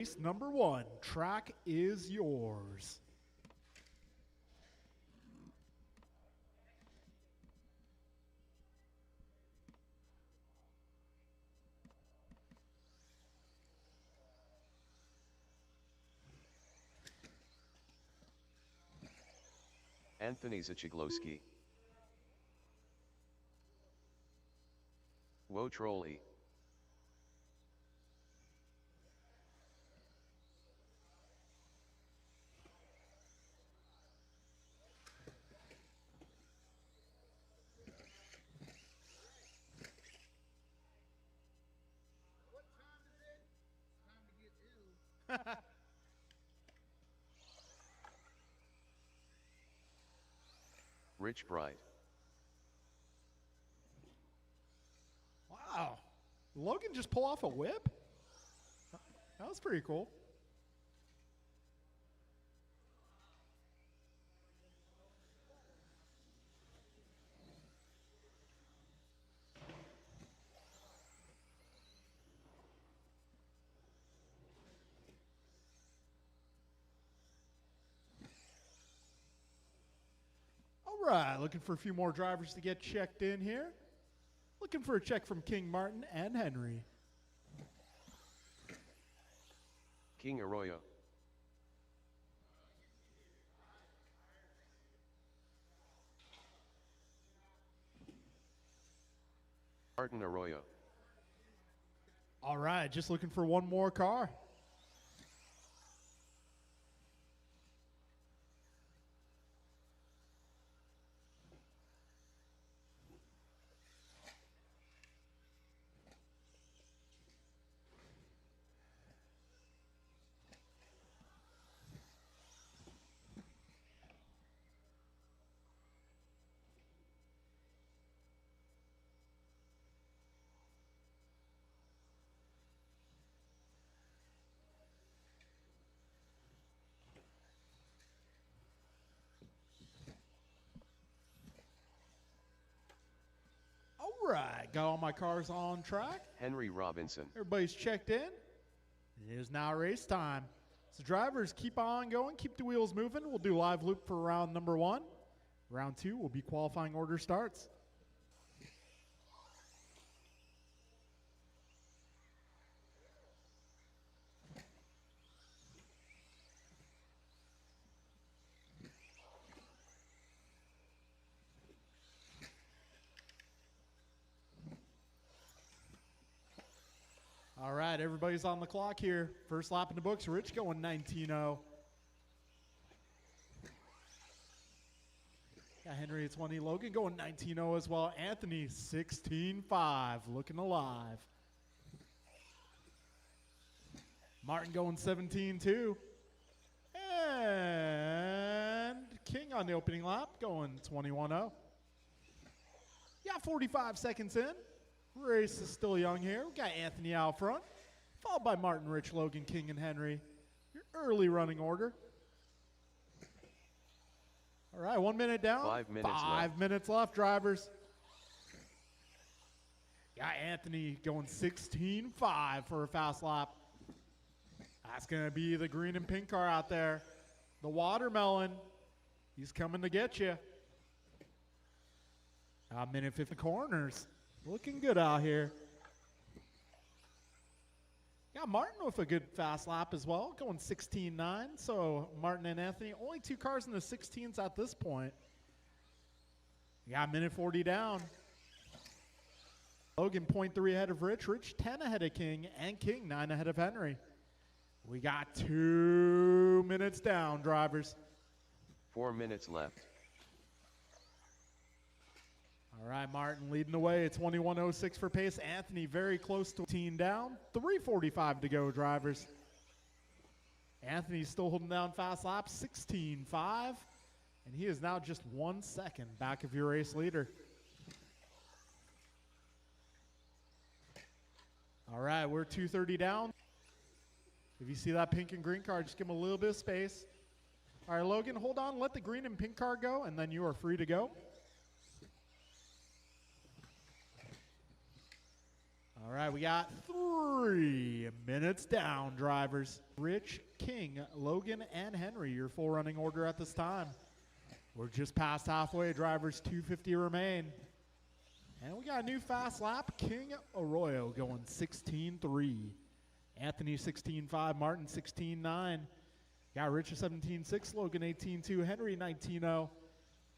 Race number one, track is yours. Anthony Zachiglowski. Wotroli. Rich Bright. Wow. Logan just pull off a whip? That was pretty cool. All right, looking for a few more drivers to get checked in here. Looking for a check from King Martin and Henry. King Arroyo. Martin Arroyo. All right, just looking for one more car. All right, got all my cars on track. Henry Robinson. Everybody's checked in. It is now race time. So drivers, keep on going, keep the wheels moving. We'll do live loop for round number one. Round two will be qualifying order starts. All right, everybody's on the clock here. First lap in the books. Rich going 19-0. Got Henry at 20. Logan going 19-0 as well. Anthony 16-5, looking alive. Martin going 17-2. And King on the opening lap going 21-0. Got 45 seconds in. Race is still young here. We got Anthony out front, followed by Martin, Rich, Logan, King, and Henry. Your early running order. All right, 1 minute down. 5 minutes left. 5 minutes left, drivers. Got Anthony going 16-5 for a fast lap. That's going to be the green and pink car out there. The watermelon. He's coming to get you. A minute 50 corners. Looking good out here. Got Martin with a good fast lap as well, going 16-9. So Martin and Anthony, only two cars in the 16s at this point. Got minute 40 down. Logan 0.3 ahead of Rich. Rich 10 ahead of King. And King 9 ahead of Henry. We got 2 minutes down, drivers. 4 minutes left. All right, Martin leading the way at 21.06 for pace. Anthony very close to 18 down. 3:45 to go, drivers. Anthony's still holding down fast laps, 16.5. And he is now just 1 second back of your race leader. All right, we're 2:30 down. If you see that pink and green car, just give him a little bit of space. All right, Logan, hold on. Let the green and pink car go, and then you are free to go. All right, we got 3 minutes down, drivers. Rich, King, Logan, and Henry, your full running order at this time. We're just past halfway, drivers, 250 remain. And we got a new fast lap, King Arroyo going 16.3. Anthony 16.5, Martin 16.9. Got Rich 17.6, Logan 18.2, Henry 19.0.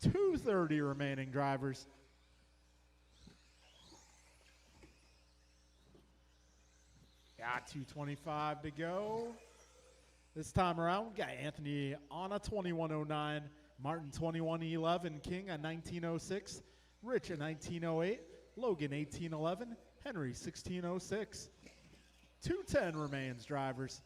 230 remaining, drivers. Got 225 to go. This time around, we got Anthony on a 21.09, Martin 21.11, King a 19.06, Rich a 19.08, Logan 18.11, Henry 16.06. 210 remains, drivers.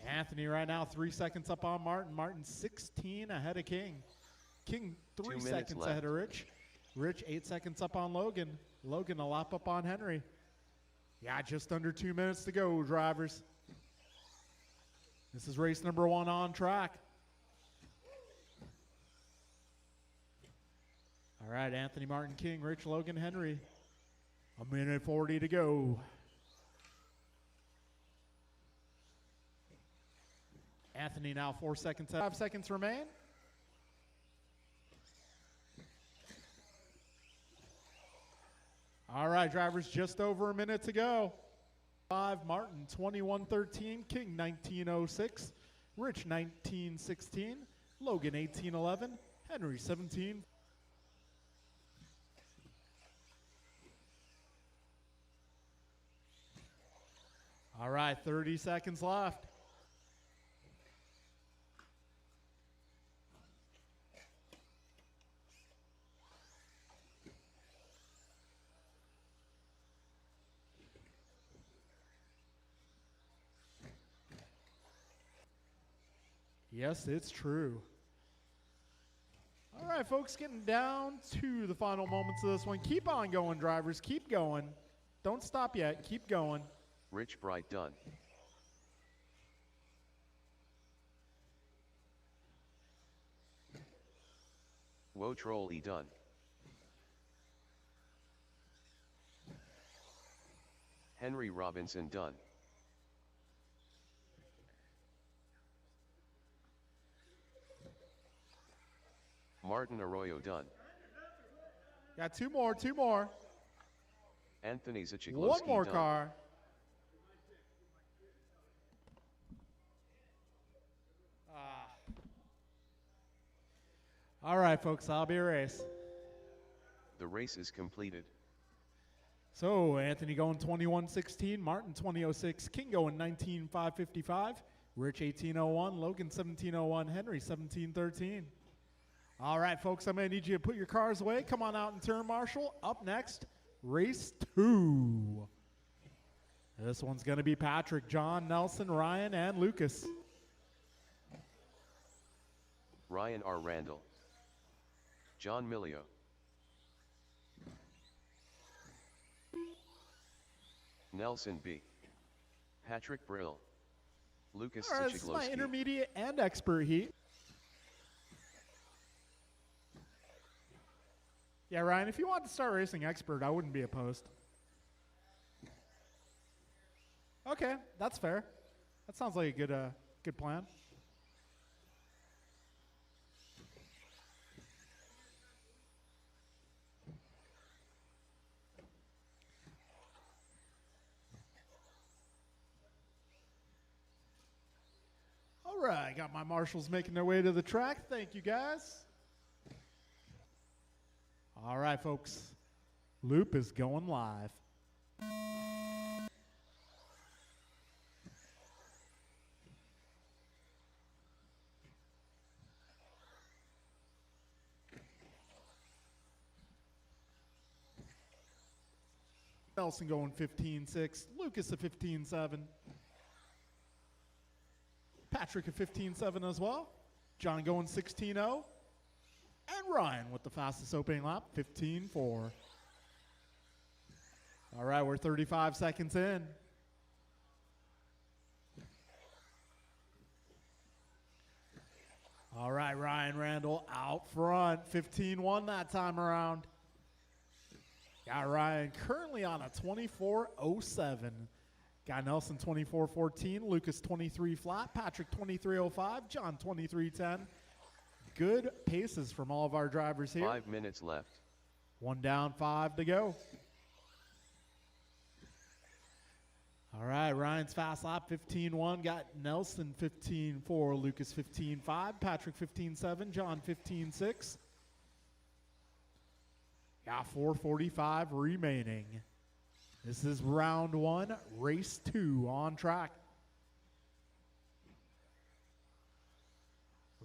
Anthony right now 3 seconds up on Martin. Martin 16 ahead of King. King 3 seconds left. ahead of Rich. Rich 8 seconds up on Logan. Logan a lap up on Henry. Yeah, just under 2 minutes to go, drivers. This is race number 1 on track. All right, Anthony, Martin, King, Rich, Logan, Henry. 1:40 to go. Anthony now 4 seconds, 5 seconds remain. All right, drivers, just over a minute to go. 5, Martin 21.13, King 19.06, Rich 19.16, Logan 18.11, Henry 17. All right, 30 seconds left. Yes, it's true. All right, folks, getting down to the final moments of this one. Keep on going, drivers. Keep going. Don't stop yet. Keep going. Rich Bright done. Woe Troll E done. Henry Robinson done. Martin Arroyo done. Got two more. Anthony Zachiglowski One more done. car. All right, folks, I'll be a race. The race is completed. So, Anthony going 21.16, Martin 20.06, King going 19.555, Rich 18.01, Logan 17.01, Henry 17.13. All right, folks, I'm going to need you to put your cars away. Come on out and turn marshal. Up next, race 2. This one's going to be Patrick, John, Nelson, Ryan, and Lucas. Ryan R. Randall. John Milio. Nelson B. Patrick Brill. Lucas All right, this is my Zachiglowski. intermediate and expert heat. Yeah, Ryan, if you wanted to start racing expert, I wouldn't be opposed. Okay, that's fair. That sounds like a good plan. All right, got my marshals making their way to the track. Thank you, guys. All right, folks. Loop is going live. Nelson going 15.6. Lucas at 15.7. Patrick at 15.7 as well. John going 16.0. And Ryan with the fastest opening lap, 15.4. All right, we're 35 seconds in. All right, Ryan Randall out front, 15.1 that time around. Got Ryan currently on a 24:07. Got Nelson 24:14, Lucas 23 flat, Patrick 23:05, John 23:10. Good paces from all of our drivers here. 5 minutes left. 1 down, 5 to go. All right, Ryan's fast lap 15:1. Got Nelson 15:4, Lucas 15:5, Patrick 15:7, John 15:6. Got 4:45 remaining. This is round 1, race 2 on track.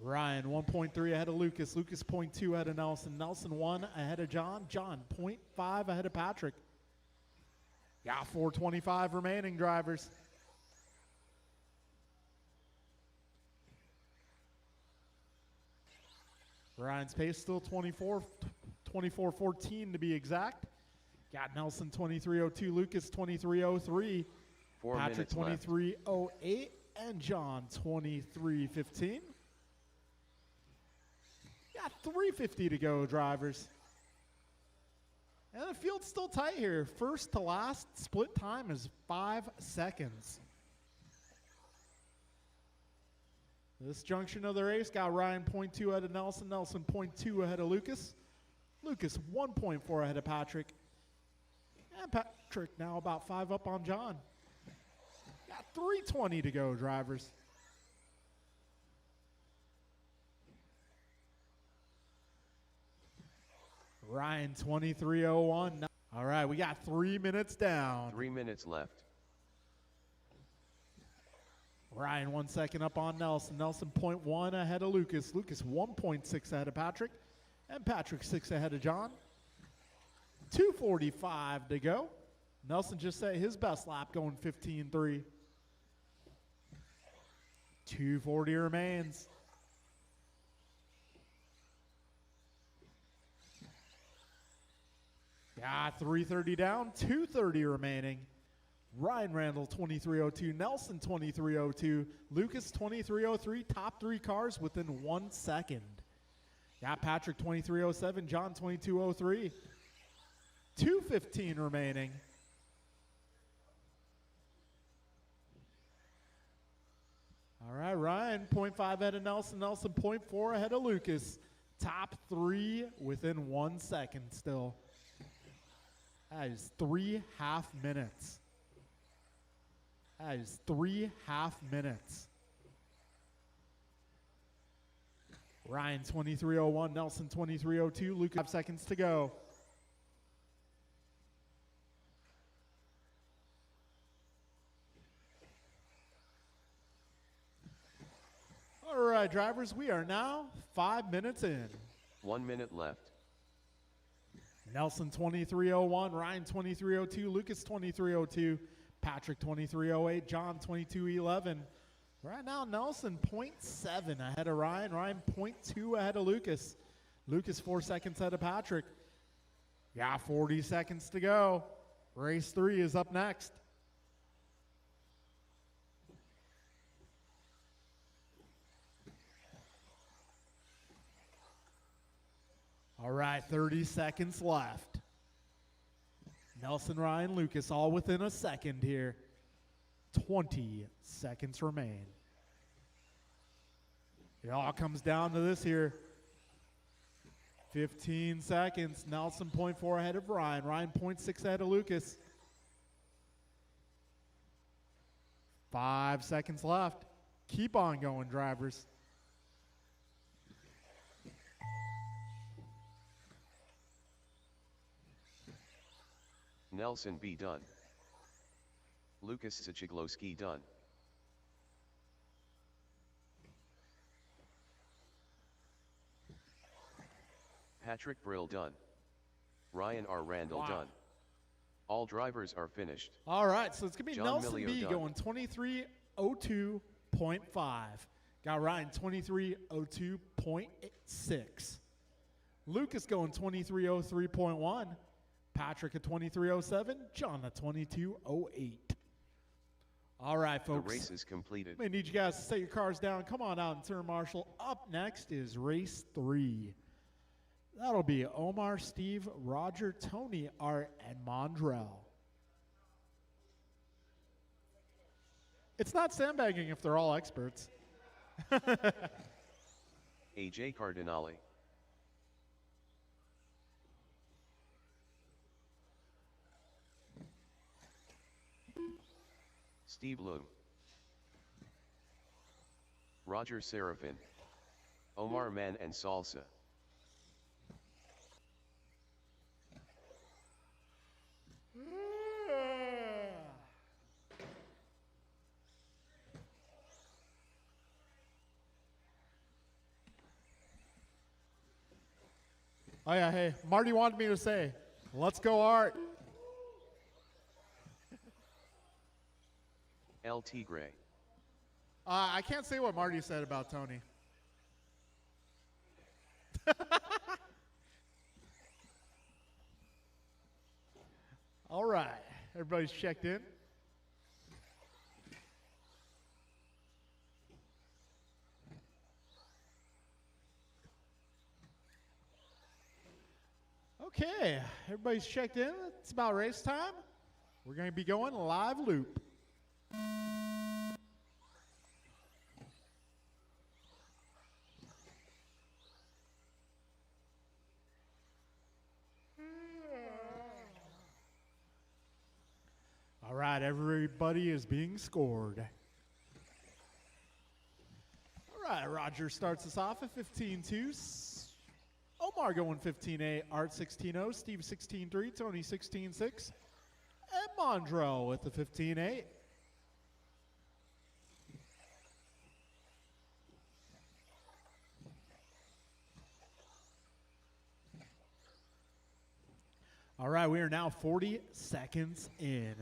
Ryan 1.3 ahead of Lucas, Lucas 0.2 ahead of Nelson, Nelson 1 ahead of John, John 0.5 ahead of Patrick. Got 4:25 remaining, drivers. Ryan's pace still 24:14 to be exact. Got Nelson 23:02, Lucas 23:03, 4 Patrick minutes left. 23:08, and John 23:15. Got 3:50 to go, drivers. And the field's still tight here. First to last split time is 5 seconds. This junction of the race got Ryan 0.2 ahead of Nelson, Nelson 0.2 ahead of Lucas, Lucas 1.4 ahead of Patrick, and Patrick now about 5 up on John. Got 3:20 to go, drivers. Ryan 23:01. All right, we got 3 minutes down. 3 minutes left. Ryan 1 second up on Nelson. Nelson 0.1 ahead of Lucas. Lucas 1.6 ahead of Patrick. And Patrick 6 ahead of John. 2:45 to go. Nelson just set his best lap going 15:3. 2:40 remains. Got 3:30 down, 2:30 remaining. Ryan Randall 23:02, Nelson 23:02, Lucas 23:03, top 3 cars within 1 second. Got Patrick 23:07, John 22:03. 2:15 remaining. All right, Ryan 0.5 ahead of Nelson, Nelson 0.4 ahead of Lucas. Top 3 within 1 second still. That is 3.5 minutes. That is 3.5 minutes. Ryan 23:01, Nelson 23:02, Lucas 5 seconds to go. All right, drivers, we are now 5 minutes in. 1 minute left. Nelson 23:01, Ryan 23:02, Lucas 23:02, Patrick 23:08, John 22:11. Right now, Nelson 0.7 ahead of Ryan, Ryan 0.2 ahead of Lucas, Lucas 4 seconds ahead of Patrick. Got 40 seconds to go. Race 3 is up next. All right, 30 seconds left. Nelson, Ryan, Lucas, all within a second here. 20 seconds remain. It all comes down to this here. 15 seconds. Nelson 0.4 ahead of Ryan. Ryan 0.6 ahead of Lucas. 5 seconds left. Keep on going, drivers. Nelson B. done. Lucas Zachiglowski done. Patrick Brill done. Ryan R. Randall done. All drivers are finished. All right, so it's going to be John Nelson Milio B done. going 23:02.5. Got Ryan 23:02.6. Lucas going 23:03.1. Patrick at 23:07. John at 22:08. All right, folks. The race is completed. I need you guys to set your cars down. Come on out and turn marshal. Up next is race 3. That'll be Omar, Steve, Roger, Tony, Art, and Mondrell. It's not sandbagging if they're all experts. AJ Cardinale. Steve Loom. Roger Serafin. Omar Man and Salsa. Oh yeah, hey, Marty wanted me to say, let's go Art. El Tigre. I can't say what Marty said about Tony. All right, everybody's checked in. Okay, everybody's checked in. It's about race time. We're going to be going live loop. All right, everybody is being scored. All right, Roger starts us off at 15-2. Omar going 15-8, Art 16-0, Steve 16-3, Tony 16-6, and Mondrell with the 15-8. All right, we are now 40 seconds in.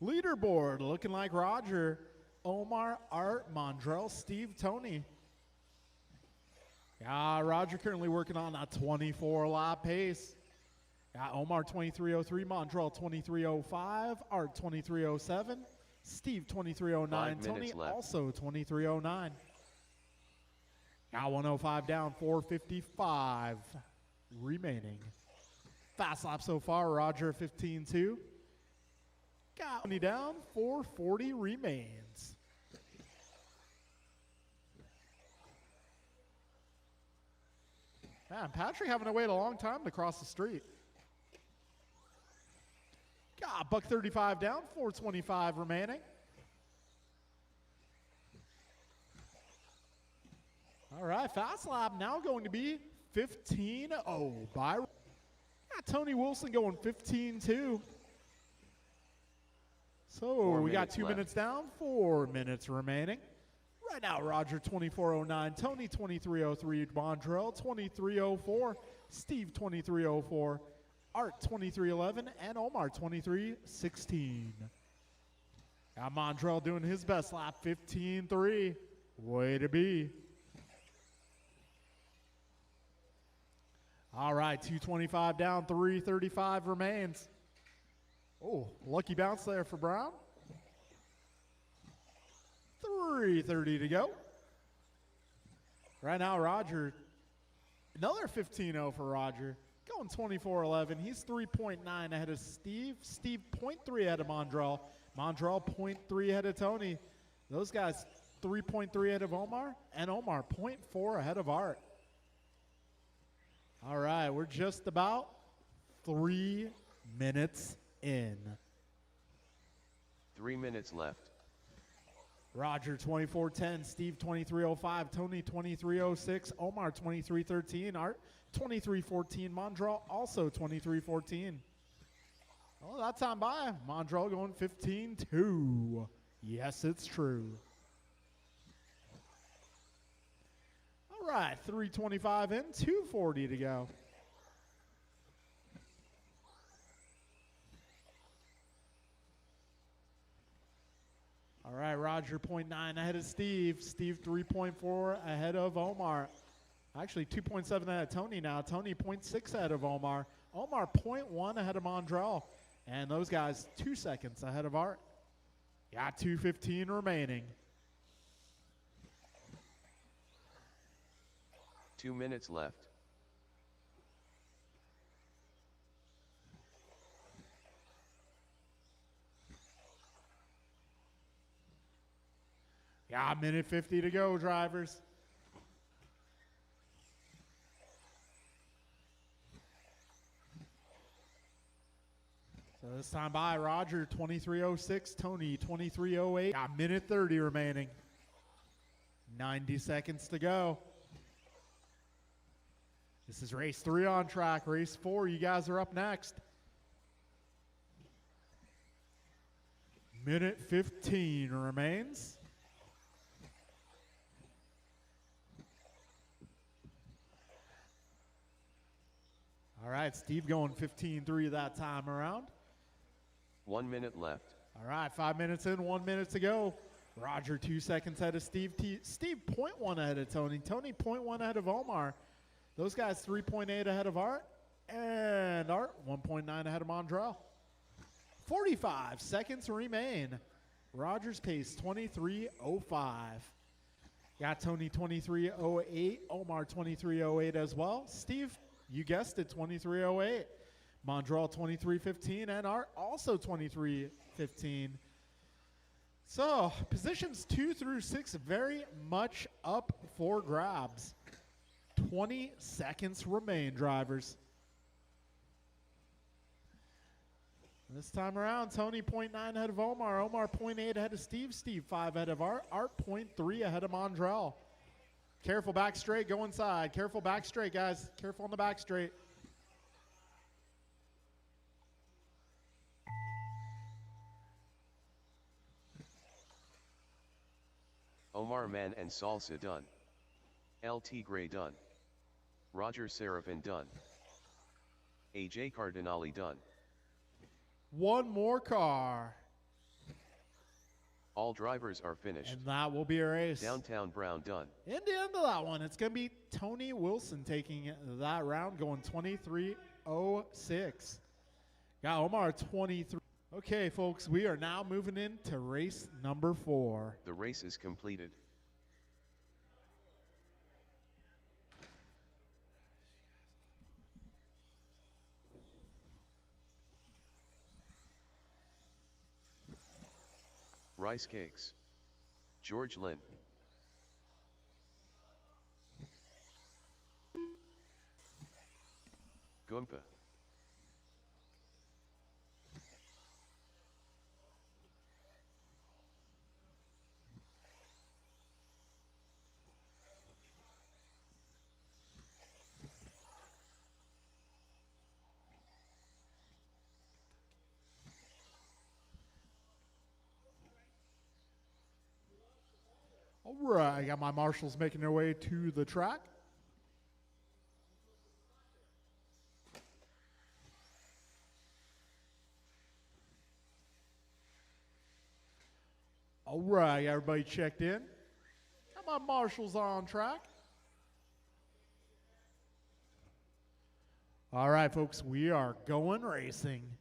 Leaderboard looking like Roger, Omar, Art, Mondrell, Steve, Tony. Roger currently working on a 24-lap pace. Got Omar 23:03, Mondrell 23:05, Art 23:07, Steve 23:09, Tony also 23:09. Got 105 down, 4:55 remaining. Fast lap so far, Roger 15-2. Got 20 down, 4:40 remains. Man, Patrick having to wait a long time to cross the street. Got buck 35 down, 4:25 remaining. All right, fast lap now going to be 15-0 by Tony Wilson going 15-2. So we got 2 minutes down, 4 minutes remaining. Right now, Roger 24:09, Tony 23:03, Mondrell 23:04, Steve 23:04, Art 23:11, and Omar 23:16. Got Mondrell doing his best lap, 15-3. Way to be. All right, 2:25 down, 3:35 remains. Oh, lucky bounce there for Brown. 3:30 to go. Right now, Roger, another 15-0 for Roger. Going 24:11. He's 3.9 ahead of Steve. Steve 0.3 ahead of Mondrell. Mondrell 0.3 ahead of Tony. Those guys 3.3 ahead of Omar. And Omar 0.4 ahead of Art. All right, we're just about 3 minutes in. 3 minutes left. Roger 24:10, Steve 23:05, Tony 23:06, Omar 23:13, Art 23:14, Mondrell also 23:14. Oh, that time by. Mondrell going 15-2. Yes, it's true. All right, 3:25 in, 2:40 to go. All right, Roger 0.9 ahead of Steve. Steve 3.4 ahead of Omar. Actually, 2.7 ahead of Tony now. Tony 0.6 ahead of Omar. Omar 0.1 ahead of Mondrell. And those guys 2 seconds ahead of Art. Got 2:15 remaining. 2 minutes left. Got a minute 50 to go, drivers. So this time by Roger, 23:06. Tony, 23:08. Got a minute 30 remaining. 90 seconds to go. This is race 3 on track. Race 4, you guys are up next. Minute 15 remains. All right, Steve going 15:3 that time around. 1 minute left. All right, 5 minutes in, 1 minute to go. Roger 2 seconds ahead of Steve. Steve 0.1 ahead of Tony. Tony 0.1 ahead of Omar. Those guys 3.8 ahead of Art. And Art 1.9 ahead of Mondrell. 45 seconds remain. Roger's pace 23:05. Got Tony 23:08. Omar 23:08 as well. Steve, you guessed it, 23:08. Mondrell 23:15 and Art also 23:15. So positions 2 through 6 very much up for grabs. 20 seconds remain, drivers. This time around, Tony 0.9 ahead of Omar. Omar 0.8 ahead of Steve. Steve 5 ahead of Art. Art 0.3 ahead of Mondrell. Careful back straight, go inside. Careful back straight, guys. Careful on the back straight. Omar Man and Salsa done. LT Gray done. Roger Serafin done. AJ Cardinali done. One more car. All drivers are finished. And that will be a race. Downtown Brown done. In the end of that one, it's going to be Tony Wilson taking that round, going 23:06. Got Omar 23. Okay, folks, we are now moving into race number 4. The race is completed. Rice Cakes. George Lynn. Goompa. All right, I got my marshals making their way to the track. All right, everybody checked in. Got my marshals on track. All right, folks, we are going racing.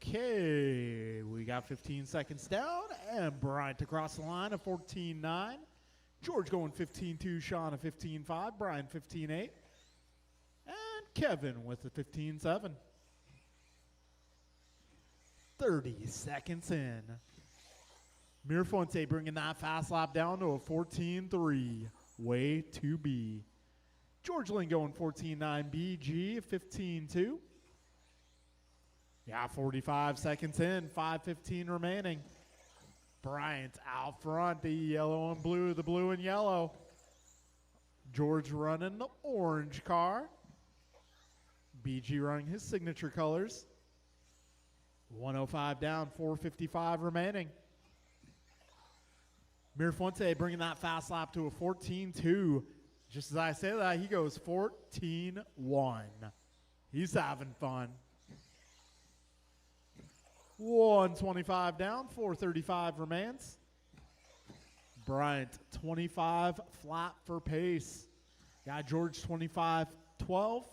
Okay, we got 15 seconds down, and Bryant across the line at 14.9. George going 15.2, Sean at 15.5, Brian 15.8, and Kevin with the 15.7. 30 seconds in. Mirafonte bringing that fast lap down to a 14.3. Way to be. George Lynn going 14.9, BG 15.2. Yeah, 45 seconds in, 5:15 remaining. Bryant out front, the yellow and blue, the blue and yellow. George running the orange car. BG running his signature colors. 105 down, 4:55 remaining. Mirafonte bringing that fast lap to a 14.2. Just as I say that, he goes 14.1. He's having fun. 125 down, 435 remains. Bryant 25 flat for pace. Got George 25.12.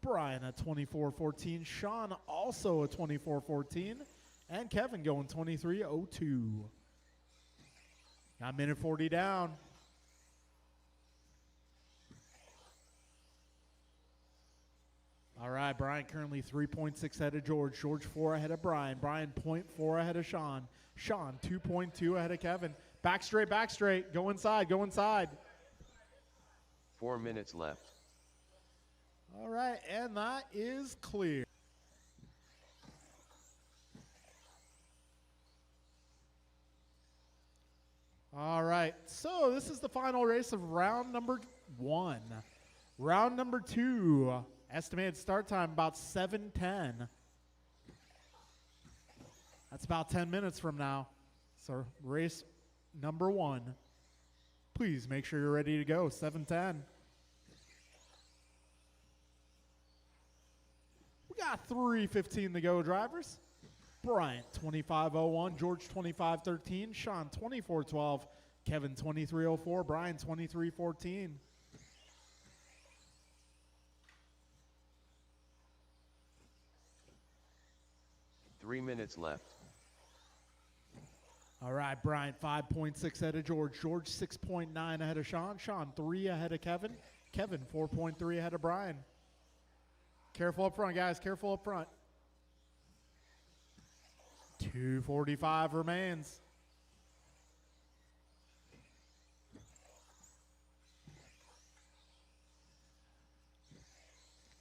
Brian at 24.14. Sean also at 24.14. And Kevin going 23.02. Now minute 40 down. All right, Brian currently 3.6 ahead of George. George 4 ahead of Brian. Brian 0.4 ahead of Sean. Sean 2.2 ahead of Kevin. Back straight, back straight. Go inside, go inside. 4 minutes left. All right, and that is clear. All right, so this is the final race of round number 1. Round number 2, estimated start time about 7:10. That's about 10 minutes from now. So race number 1. Please make sure you're ready to go, 7:10. We got 3:15 to go, drivers. Bryant 25:01, George 25:13, Sean 24:12, Kevin 23:04, Brian 23:14. Three minutes left. All right, Bryant 5.6 ahead of George, George 6.9 ahead of Sean, Sean 3 ahead of Kevin, Kevin 4.3 ahead of Brian. Careful up front, guys, careful up front. 2:45 remains.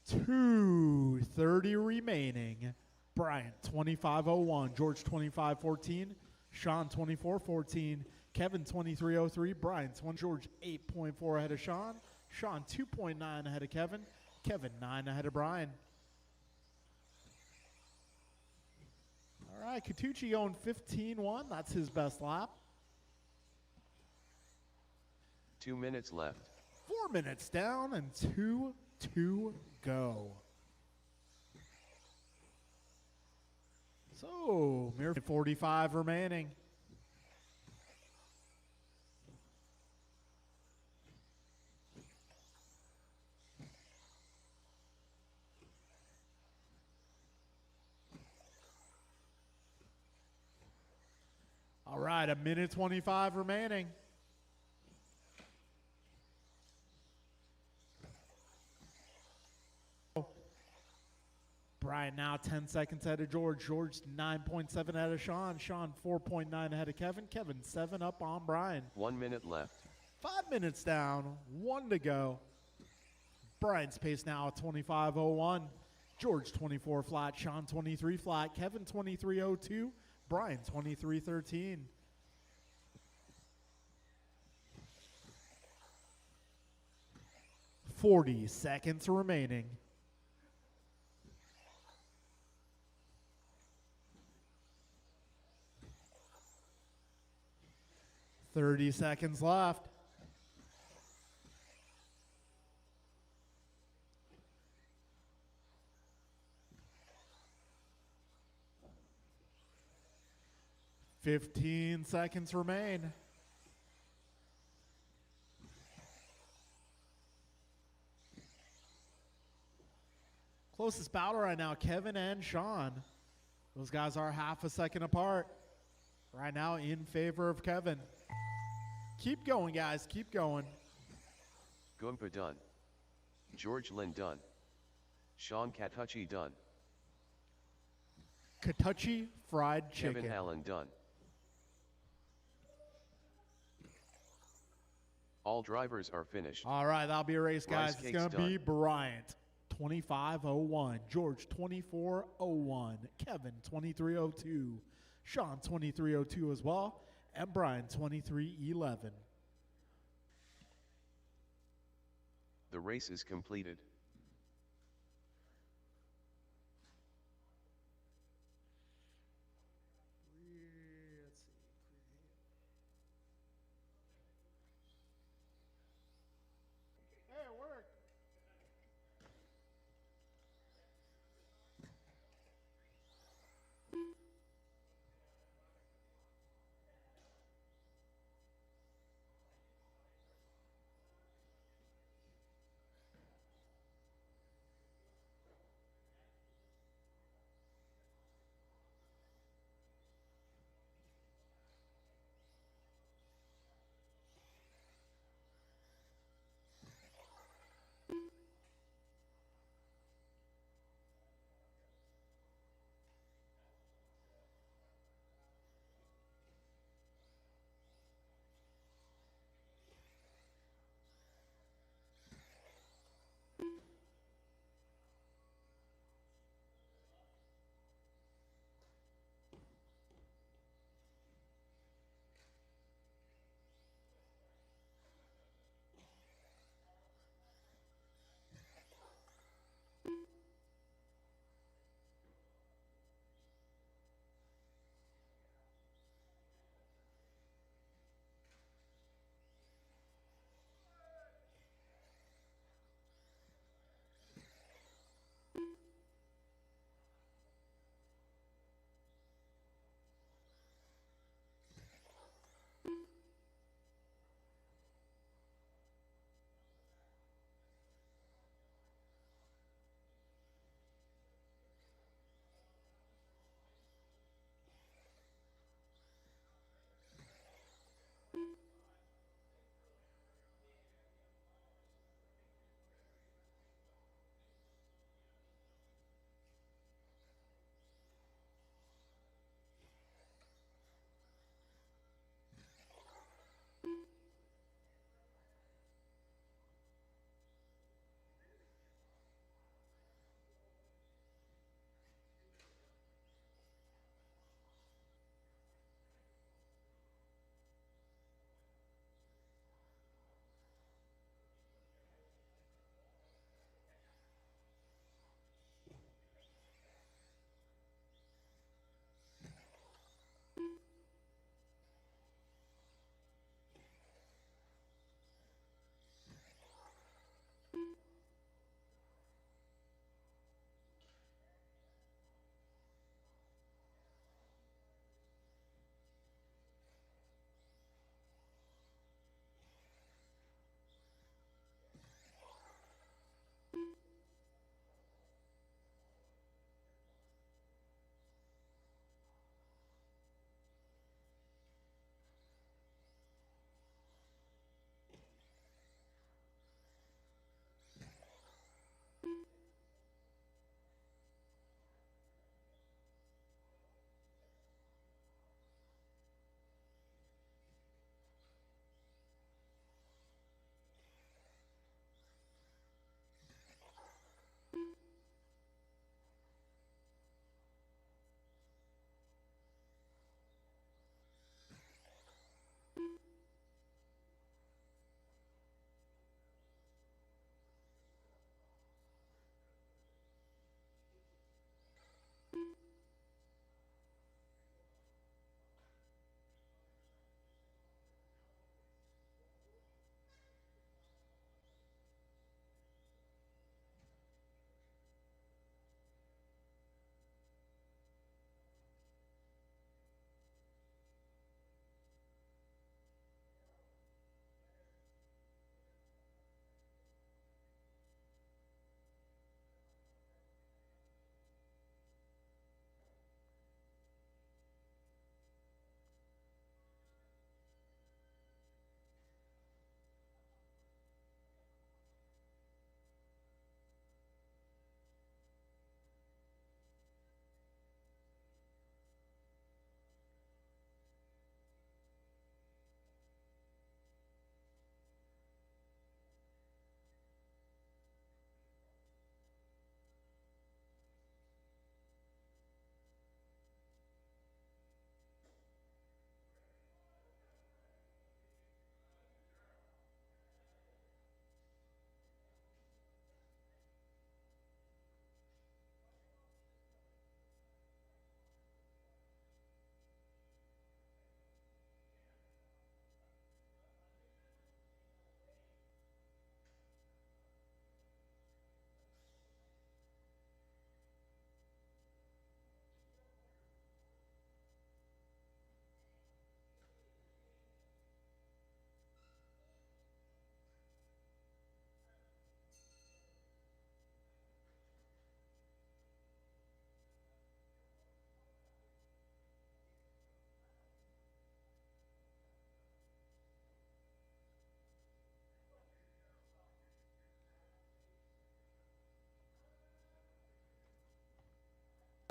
$2:30 remaining. Bryant 25:01, George 25:14, Sean 24:14, Kevin 23:03, Brian 20, George 8.4 ahead of Sean, Sean 2.9 ahead of Kevin, Kevin 9 ahead of Brian. All right, Katucci going 15:1. That's his best lap. 2 minutes left. 4 minutes down and 2 to go. So, mere 45 remaining. All right, 1:25 remaining. Brian now 10 seconds ahead of George. George 9.7 ahead of Sean. Sean 4.9 ahead of Kevin. Kevin 7 up on Brian. 1 minute left. 5 minutes down, 1 to go. Brian's pace now at 25:01. George 24 flat. Sean 23 flat. Kevin 23:02. Brian 23:13. $40 seconds remaining. $30 seconds left. $15 seconds remain. Closest battle right now, Kevin and Sean. Those guys are half a second apart. Right now in favor of Kevin. Keep going, guys. Keep going. Goompa done. George Lynn done. Sean Katucci done. Katucci fried chicken. Kevin Allen done. All drivers are finished. All right, that'll be a race, guys. Rice It's going to be done. Bryant, 25:01. George, 24:01. Kevin, 23:02. Sean, 23:02 as well. And Brian, 23:11. The race is completed. Hey, it worked.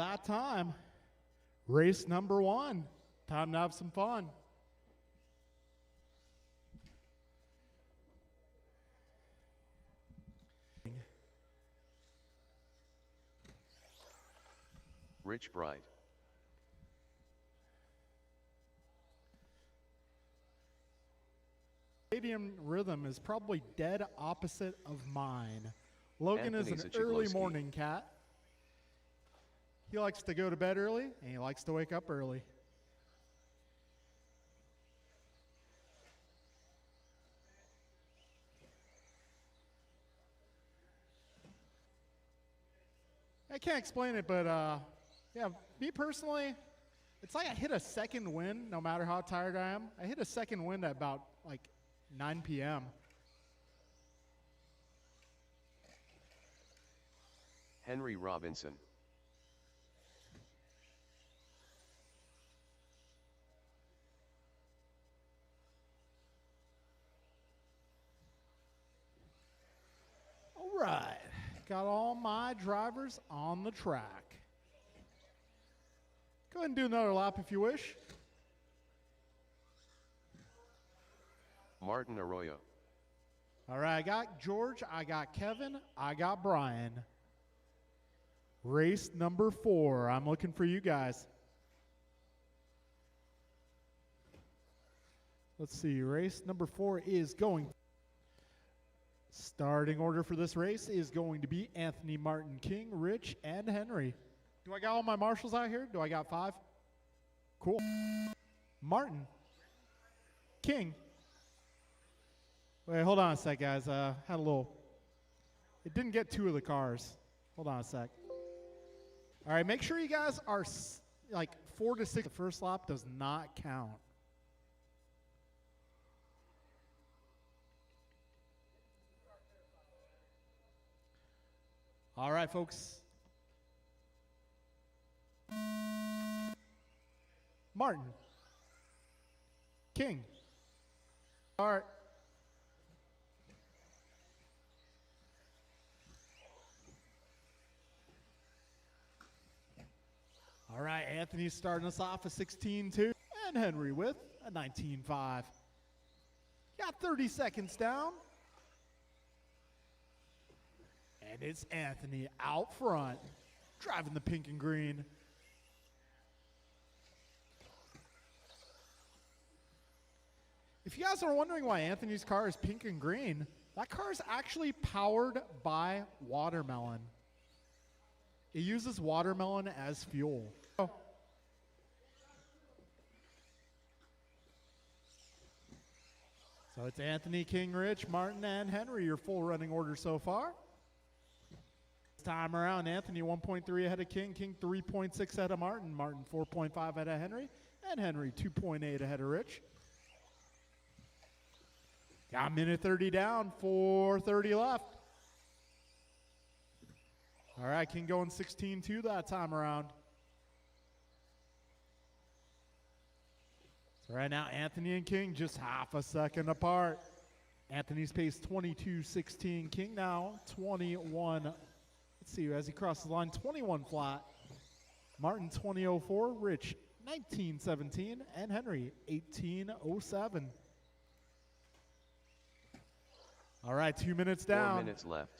That time, race number 1. Time to have some fun. Rich Bright. Stadium rhythm is probably dead opposite of mine. Logan Anthony is an early Zachiglowski. morning cat. He likes to go to bed early, and he likes to wake up early. I can't explain it, but yeah, me personally, it's like I hit a second wind no matter how tired I am. I hit a second wind at about like 9 p.m. Henry Robinson. All right, got all my drivers on the track. Go ahead and do another lap if you wish. Martin Arroyo. All right, I got George, I got Kevin, I got Brian. Race number 4. I'm looking for you guys. Let's see, race number 4 is going. Starting order for this race is going to be Anthony, Martin, King, Rich, and Henry. Do I got all my marshals out here? Do I got 5? Cool. Martin. King. Wait, hold on a sec, guys. Had a little. It didn't get 2 of the cars. Hold on a sec. All right, make sure you guys are like 4 to 6. The first lap does not count. All right, folks. Martin. King. All right. All right, Anthony's starting us off a 16.2, and Henry with a 19.5. Got 30 seconds down. And it's Anthony out front, driving the pink and green. If you guys are wondering why Anthony's car is pink and green, that car is actually powered by watermelon. It uses watermelon as fuel. So it's Anthony, King, Rich, Martin, and Henry, your full running order so far. This time around, Anthony 1.3 ahead of King, King 3.6 ahead of Martin, Martin 4.5 ahead of Henry, and Henry 2.8 ahead of Rich. Got a minute 30 down, 4:30 left. All right, King going 16.2 that time around. So right now, Anthony and King just half a second apart. Anthony's pace 22.16. King now 21. Let's see, as he crosses the line, 21 flat. Martin 20.04. Rich 19.17. And Henry 18.07. All right, 2 minutes down. 4 minutes left.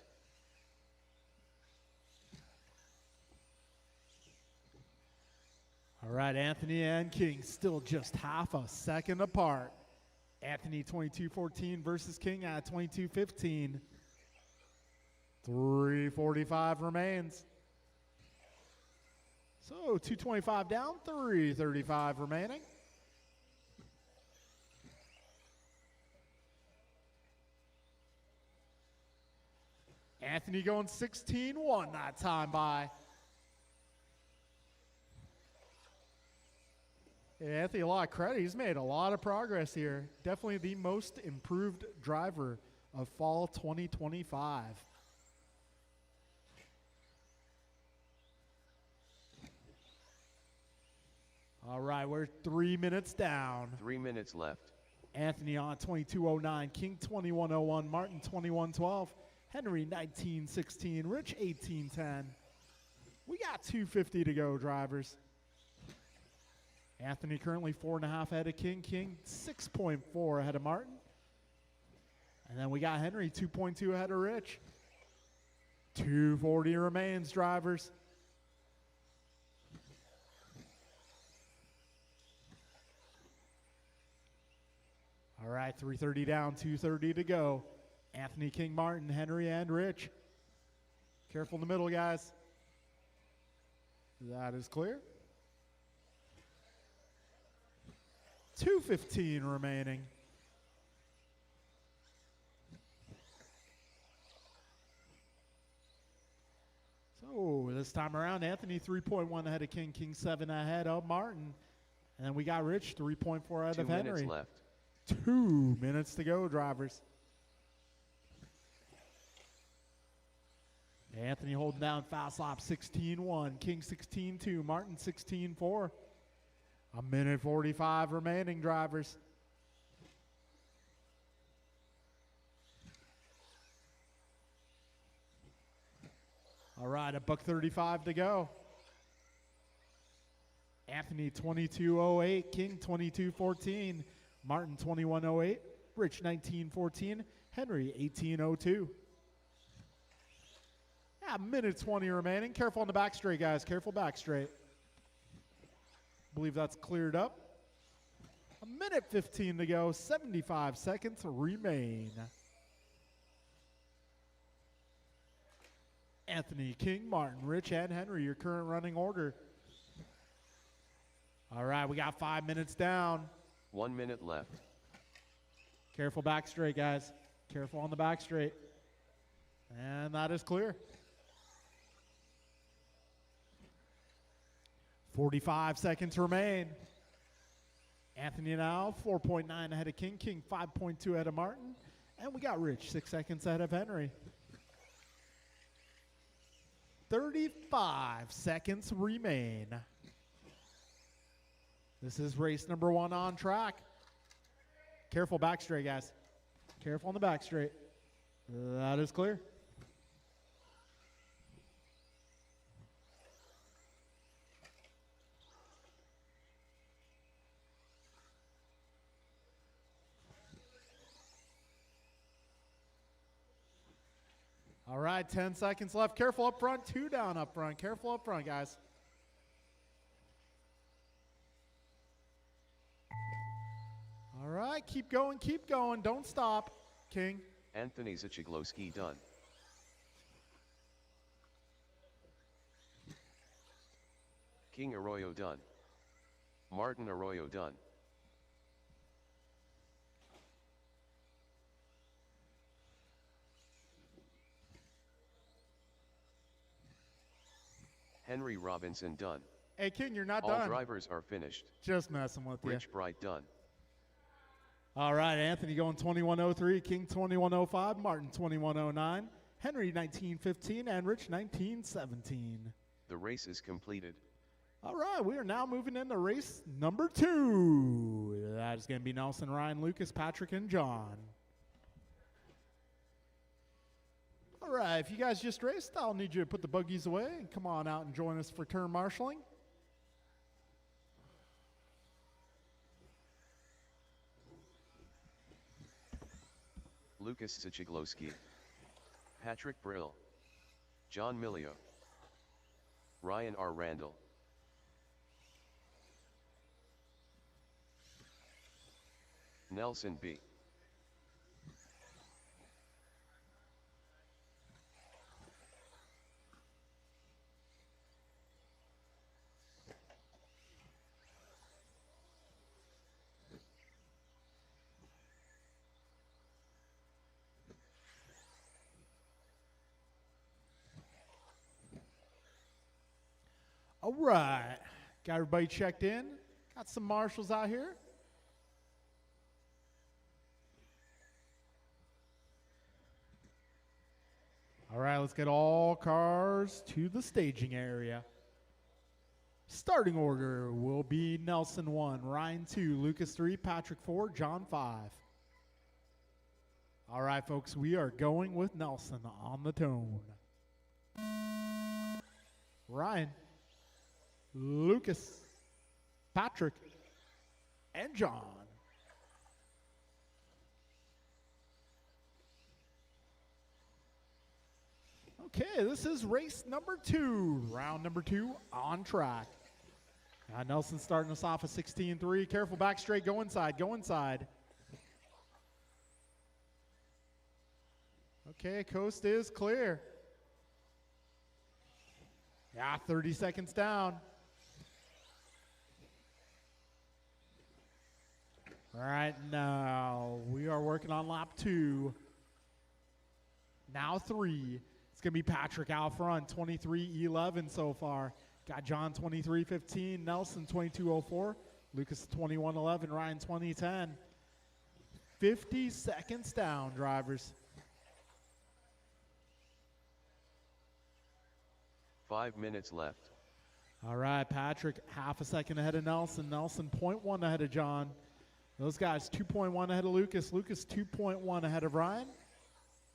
All right, Anthony and King still just half a second apart. Anthony 22.14 versus King at 22.15. 3:45 remains. So 2:25 down, 3:35 remaining. Anthony going 16.1 that time by. Yeah, Anthony, a lot of credit. He's made a lot of progress here. Definitely the most improved driver of fall 2025. All right, we're 3 minutes down. 3 minutes left. Anthony on 22.09, King 21.01, Martin 21.12, Henry 19.16, Rich 18.10. We got 2:50 to go, drivers. Anthony currently 4.5 ahead of King. King 6.4 ahead of Martin. And then we got Henry 2.2 ahead of Rich. 2:40 remains, drivers. All right, 3:30 down, 2:30 to go. Anthony, King, Martin, Henry, and Rich. Careful in the middle, guys. That is clear. 2:15 remaining. So this time around, Anthony 3.1 ahead of King. King 7 ahead of Martin. And then we got Rich 3.4 ahead of Henry. 2 minutes left. 2 minutes to go, drivers. Anthony holding down fast lap 16.1. King 16.2. Martin 16.4. 1:45 remaining, drivers. All right, $1:35 to go. Anthony 22.08. King 22.14. Martin 21.08. Rich 19.14. Henry 18.02. Yeah, 1:20 remaining. Careful on the back straight, guys. Careful back straight. Believe that's cleared up. 1:15 to go. 75 seconds remain. Anthony, King, Martin, Rich, and Henry, your current running order. All right, we got 5 minutes down. 1 minute left. Careful back straight, guys. Careful on the back straight. And that is clear. 45 seconds remain. Anthony now 4.9 ahead of King. King 5.2 ahead of Martin. And we got Rich 6 seconds ahead of Henry. 35 seconds remain. This is race number 1 on track. Careful back straight, guys. Careful on the back straight. That is clear. All right, 10 seconds left. Careful up front, 2 down up front. Careful up front, guys. All right, keep going, don't stop, King. Anthony Zachiglowski done. King Arroyo done. Martin Arroyo done. Henry Robinson done. Hey, King, you're not All done. drivers are finished. Just messing with you. Rich Bright done. All right, Anthony going 21.03, King 21.05, Martin 21.09, Henry 19.15, and Rich 19.17. The race is completed. All right, we are now moving into race number 2. That is going to be Nelson, Ryan, Lucas, Patrick, and John. All right, if you guys just raced, I'll need you to put the buggies away and come on out and join us for turn marshaling. Lucas Zachiglowski. Patrick Brill. John Milio. Ryan R. Randall. Nelson B. All right, got everybody checked in. Got some marshals out here. All right, let's get all cars to the staging area. Starting order will be Nelson 1, Ryan 2, Lucas 3, Patrick 4, John 5. All right, folks, we are going with Nelson on the tone. Ryan, Lucas, Patrick, and John. Okay, this is race number 2, round number 2 on track. Nelson starting us off at 16-3. Careful back straight, go inside, go inside. Okay, coast is clear. Yeah, 30 seconds down. All right, now we are working on lap 2. Now 3. It's going to be Patrick out front, 23:11 so far. Got John 23:15, Nelson 22:04, Lucas 21:11, Ryan 20:10. 50 seconds down, drivers. 5 minutes left. All right, Patrick half a second ahead of Nelson. Nelson 0.1 ahead of John. Those guys 2.1 ahead of Lucas. Lucas 2.1 ahead of Ryan.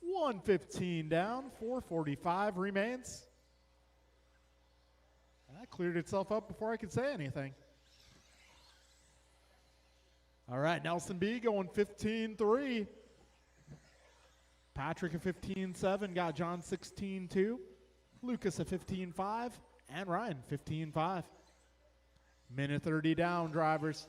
1:15 down, 4:45 remains. That cleared itself up before I could say anything. All right, Nelson B going 15:3. Patrick at 15:7, got John 16:2. Lucas at 15:5, and Ryan 15:5. Minute 30 down, drivers.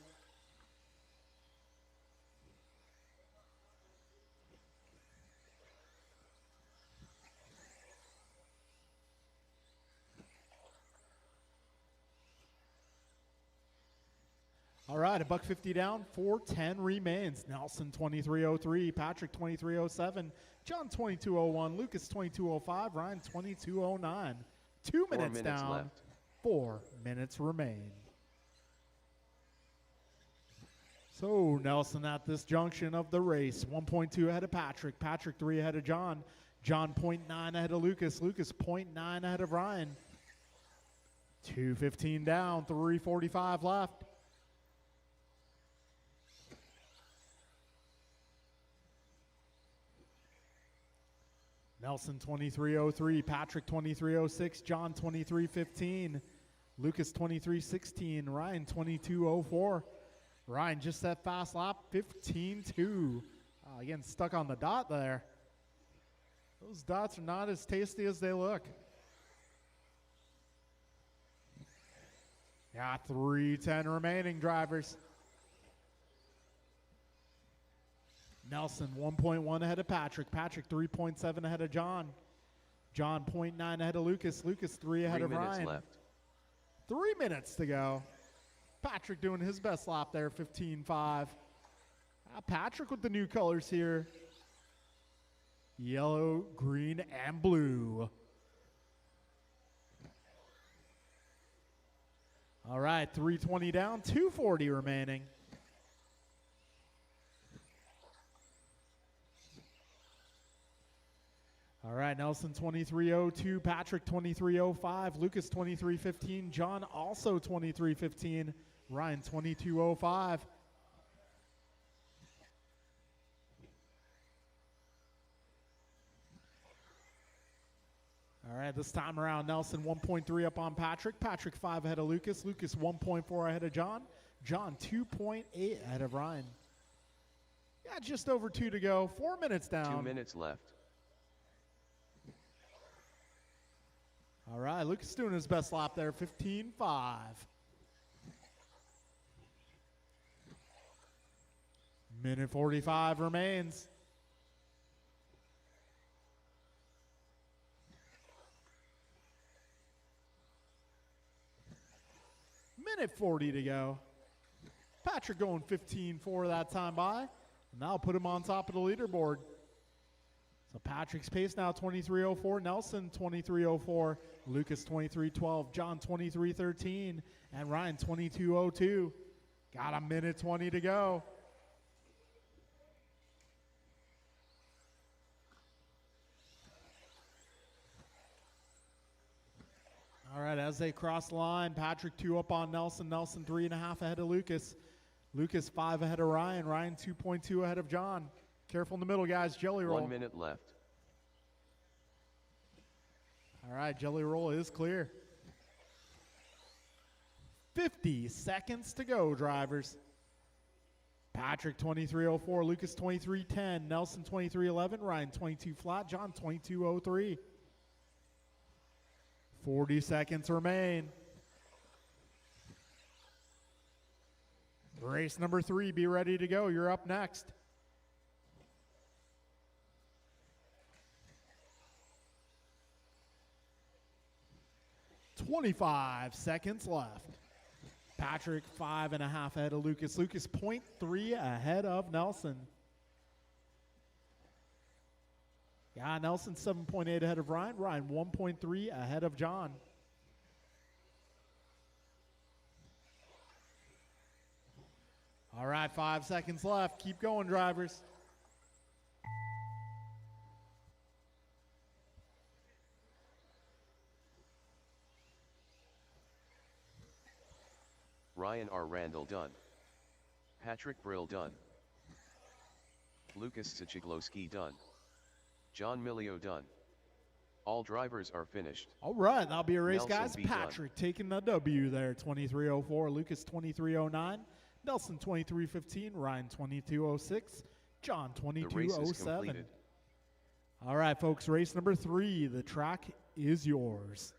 All right, $1.50 down, 4:10 remains. Nelson 23:03, Patrick 23:07, John 22:01, Lucas 22:05, Ryan 22:09. 2 minutes, 4 minutes down, left. 4 minutes remain. So Nelson at this junction of the race, 1.2 ahead of Patrick, Patrick 3 ahead of John, John 0.9 ahead of Lucas, Lucas 0.9 ahead of Ryan. 2:15 down, 3:45 left. Nelson 23:03, Patrick 23:06, John 23:15, Lucas 23:16, Ryan 22:04. Ryan just that fast lap, 15:2. Again, stuck on the dot there. Those dots are not as tasty as they look. Yeah, 3:10 remaining, drivers. Nelson 1.1 ahead of Patrick. Patrick 3.7 ahead of John. John 0.9 ahead of Lucas. Lucas 3 ahead of Ryan. 3 minutes left. 3 minutes to go. Patrick doing his best lap there, 15:5. Patrick with the new colors here. Yellow, green, and blue. All right, 3:20 down, 2:40 remaining. All right, Nelson 23:02, Patrick 23:05, Lucas 23:15, John also 23:15, Ryan 22:05. All right, this time around, Nelson 1.3 up on Patrick, Patrick 5 ahead of Lucas, Lucas 1.4 ahead of John, John 2.8 ahead of Ryan. Yeah, just over 2 to go, 4 minutes down. 2 minutes left. All right, Lucas doing his best lap there, 15:5. Minute 45 remains. Minute 40 to go. Patrick going 15:4 that time by, and that'll put him on top of the leaderboard. So Patrick's pace now 23:04, Nelson 23:04, Lucas 23:12, John 23:13, and Ryan 22:02. Got a minute 20 to go. All right, as they cross the line, Patrick 2 up on Nelson, Nelson 3.5 ahead of Lucas, Lucas 5 ahead of Ryan, Ryan 2.2 ahead of John. Careful in the middle, guys. Jelly roll. 1 minute left. All right, jelly roll is clear. 50 seconds to go, drivers. Patrick 23.04, Lucas 23.10, Nelson 23.11, Ryan 22 flat, John 22.03. 40 seconds remain. Race number 3, be ready to go. You're up next. .25 seconds left. Patrick 5.5 ahead of Lucas. Lucas 0.3 ahead of Nelson. Yeah, Nelson 7.8 ahead of Ryan. Ryan 1.3 ahead of John. All right, 5 seconds left. Keep going, drivers. Ryan R. Randall done. Patrick Brill done. Lucas Sichiglowski done. John Milio done. All drivers are finished. All right, that'll be a race, Nelson guys. B. Patrick taking the W there, 23.04. Lucas 23.09. Nelson 23.15. Ryan 22.06. John The race is 22.07. completed. All right, folks, race number 3. The track is yours.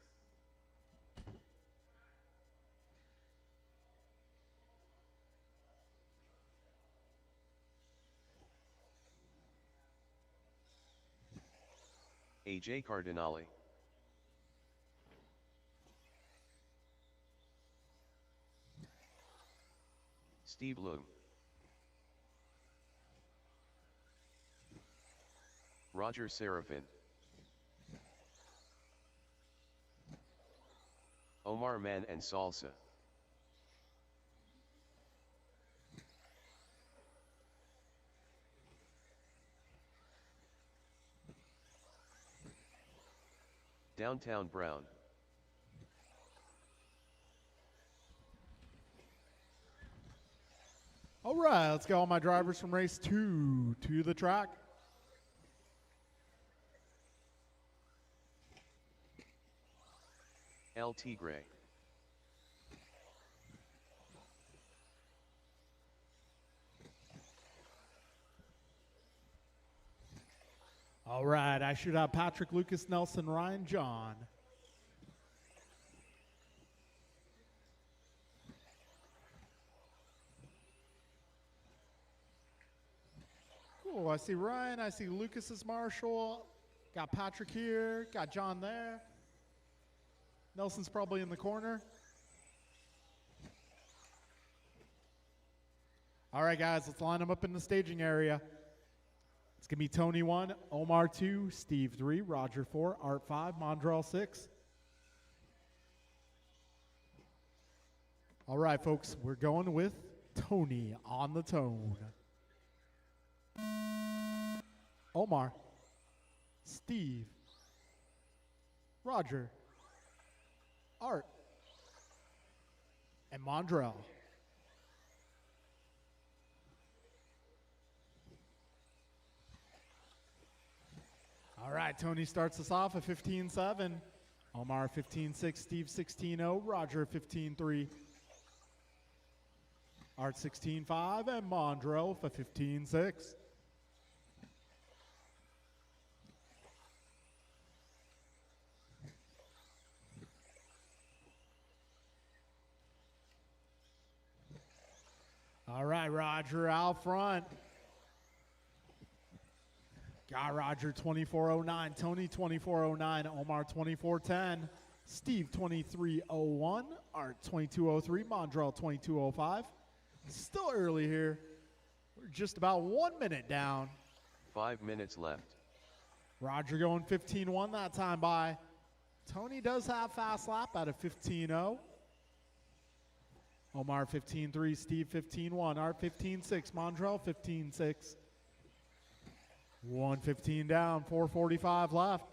AJ Cardinale. Steve Loom. Roger Serafin. Omar Man and Salsa. Downtown Brown. All right, let's get all my drivers from race 2 to the track. El Tigre. All right, I should have Patrick, Lucas, Nelson, Ryan, John. Cool, I see Ryan, I see Lucas as Marshall. Got Patrick here, got John there. Nelson's probably in the corner. All right, guys, let's line them up in the staging area. It's going to be Tony 1, Omar 2, Steve 3, Roger 4, Art 5, Mondrell 6. All right, folks, we're going with Tony on the tone. Omar, Steve, Roger, Art, and Mondrell. All right, Tony starts us off at 15.7. Omar 15.6, Steve 16.0, Roger 15.3, Art 16.5, and Mondrell for 15.6. All right, Roger out front. Got Roger 24.09, Tony 24.09, Omar 24.10, Steve 23.01, Art 22.03, Mondrell 22.05. Still early here. We're just about 1 minute down. 5 minutes left. Roger going 15.1 that time by. Tony does have fast lap at a 15.0. Omar 15.3, Steve 15.1, Art 15.6, Mondrell 15.6. 1:15 down, 4:45 left.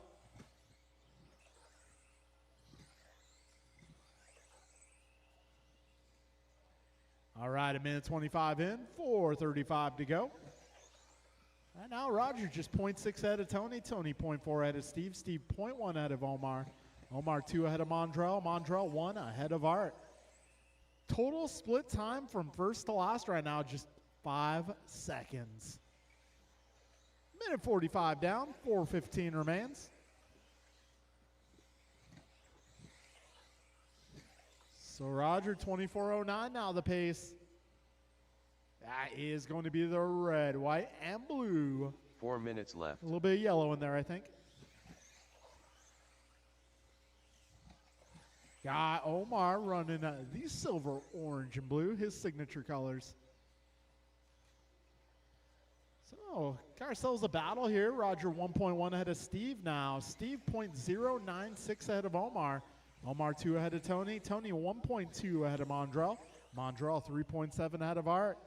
All right, a minute 25 in, 4:35 to go. And now Roger just 0.6 ahead of Tony. Tony 0.4 ahead of Steve. Steve 0.1 ahead of Omar. Omar 2 ahead of Mondrell. Mondrell 1 ahead of Art. Total split time from first to last right now, just 5 seconds. Minute 45 down, 4:15 remains. So Roger, 24:09 now the pace. That is going to be the red, white, and blue. 4 minutes left. A little bit of yellow in there, I think. Got Omar running the silver, orange, and blue, his signature colors. So, got ourselves a battle here. Roger 1.1 ahead of Steve now. Steve 0.096 ahead of Omar. Omar 2 ahead of Tony. Tony 1.2 ahead of Mondrell. Mondrell 3.7 ahead of Art.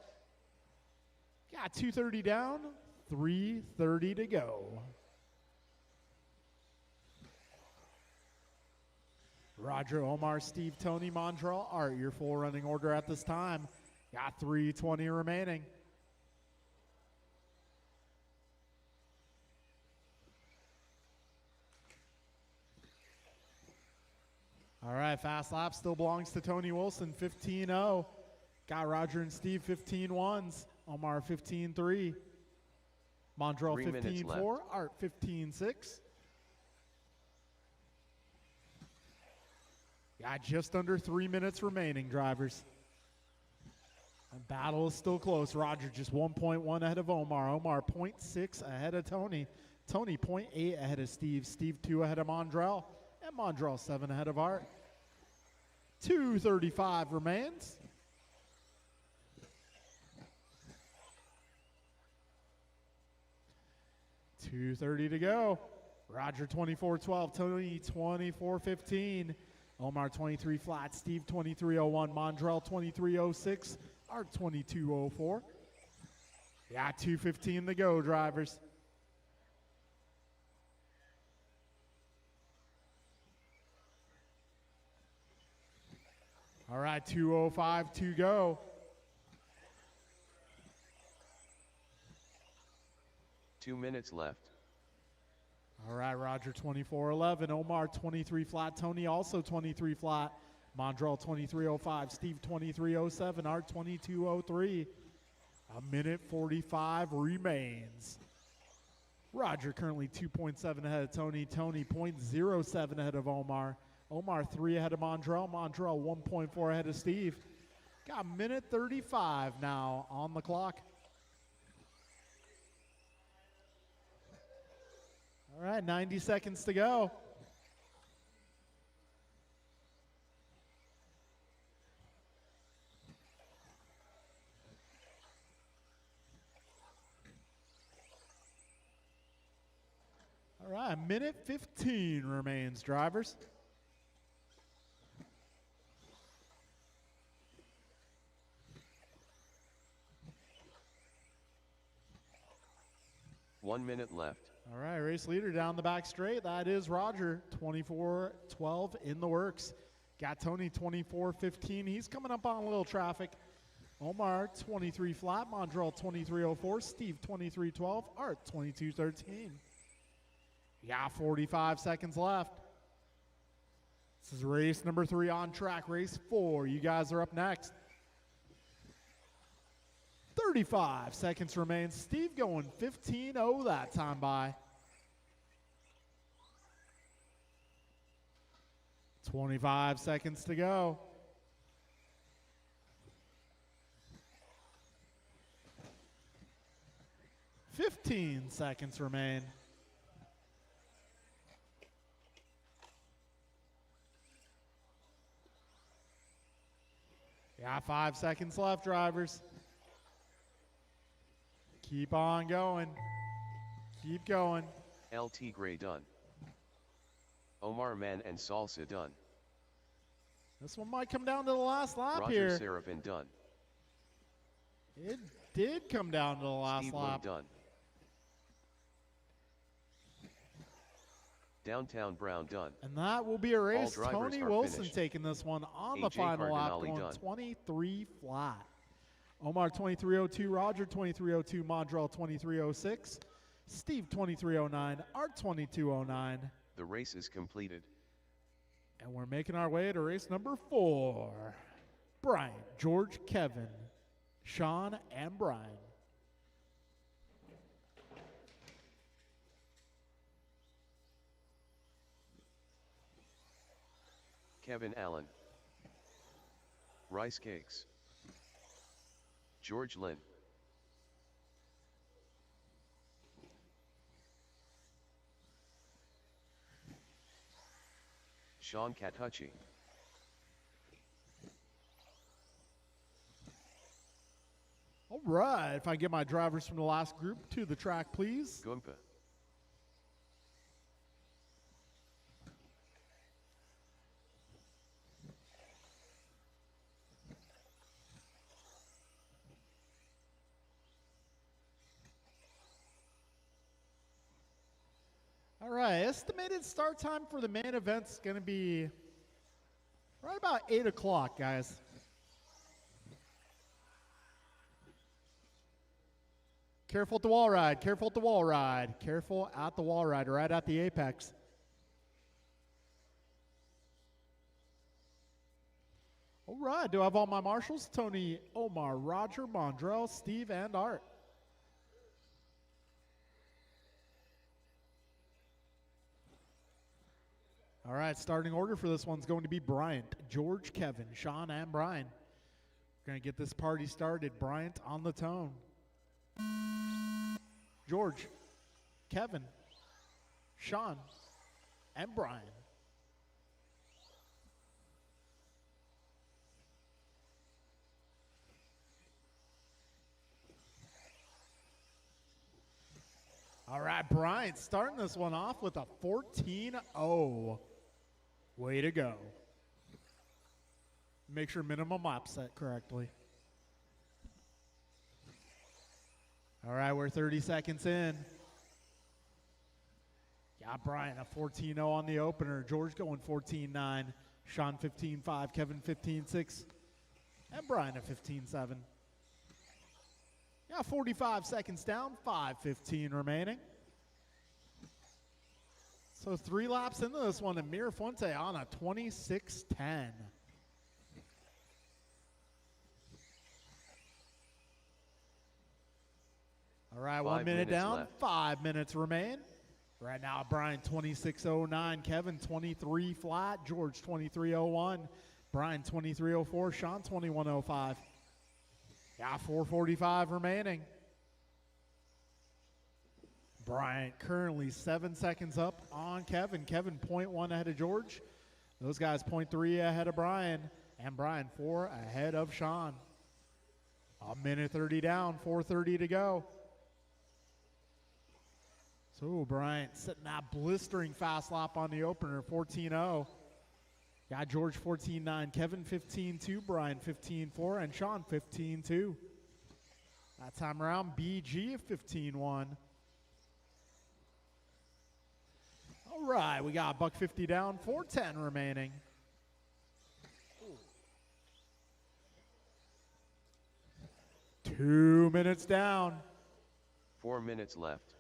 Got 2:30 down, 3:30 to go. Roger, Omar, Steve, Tony, Mondrell, Art, your full running order at this time. Got 3:20 remaining. All right, fast lap still belongs to Tony Wilson, 15:0. Got Roger and Steve 15:1s. Omar 15:3. Mondrell 15:4. Art 15:6. Got just under 3 minutes remaining, drivers. The battle is still close. Roger just 1.1 ahead of Omar. Omar 0.6 ahead of Tony. Tony 0.8 ahead of Steve. Steve 2 ahead of Mondrell. And Mondrell 7 ahead of Art. 2:35 remains. $2:30 to go. Roger 24:12. Tony 24:15. Omar 23 flat. Steve 23:01. Mondrell 23:06. Art 22:04. Yeah, 2:15 to go, drivers. All right, 2:05 to go. Two minutes left. All right, Roger 24:11. Omar 23 flat. Tony also 23 flat. Mondrell 23:05. Steve 23:07. Art 22:03. A minute 45 remains. Roger currently 2.7 ahead of Tony. Tony 0.07 ahead of Omar. Omar 3 ahead of Mondrell. Mondrell 1.4 ahead of Steve. Got a minute 35 now on the clock. All right, 90 seconds to go. All right, a minute 15 remains, drivers. One minute left. All right, race leader down the back straight. That is Roger, 24:12 in the works. Got Tony 24:15. He's coming up on a little traffic. Omar 23 flat. Mondrell 23:04. Steve 23:12. Art 22:13. You got 45 seconds left. This is race number 3 on track. Race 4. You guys are up next. 35 seconds remain. Steve going 15:0 that time by. 25 seconds to go. $15 seconds remain. Got 5 seconds left, drivers. Keep on going. Keep going. LT Gray done. Omar Man and Salsa done. This one might come down to the last lap Roger here. Seraphin done. It did come down to the last Steve lap. done. Downtown Brown done. And that will be a race. All drivers Tony are Wilson finished. taking this one on the AJ final lap, Cardinale going done. 23 flat. Omar 23:02, Roger 23:02, Mondrell 23:06, Steve 23:09, Art 22:09. The race is completed. And we're making our way to race number 4. Brian, George, Kevin, Sean, and Brian. Kevin Allen. Rice Cakes. George Lynn. Sean Catucci. All right, if I get my drivers from the last group to the track, please. Gumpa. All right, estimated start time for the main event's going to be right about 8 o'clock, guys. Careful at the wall ride, careful at the wall ride, careful at the wall ride, right at the apex. All right, do I have all my marshals? Tony, Omar, Roger, Mondrell, Steve, and Art. All right, starting order for this one's going to be Bryant, George, Kevin, Sean, and Brian. We're going to get this party started. Bryant on the tone. George, Kevin, Sean, and Brian. All right, Bryant starting this one off with a 14-0. Way to go. Make sure minimum lap set correctly. All right, we're 30 seconds in. Yeah, Brian, a 14-0 on the opener. George going 14-9. Sean 15-5. Kevin 15-6. And Brian a 15-7. Yeah, 45 seconds down. 5:15 remaining. So 3 laps into this one, and Mirafuente on a 26-10. All right, 1 minute down, left. 5 minutes remain. Right now, Brian 26.09, Kevin 23 flat, George 23.01, Brian 23.04, Sean 21.05. Yeah, 4:45 remaining. Bryant currently 7 seconds up on Kevin. Kevin 0.1 ahead of George. Those guys 0.3 ahead of Brian. And Brian 4 ahead of Sean. A minute 30 down, 4:30 to go. So Bryant setting that blistering fast lap on the opener, 14-0. Got George 14-9, Kevin 15-2, Brian 15-4, and Sean 15-2. That time around, BG 15-1. All right, we got $150 down, 4:10 remaining. Ooh. 2 minutes down. 4 minutes left.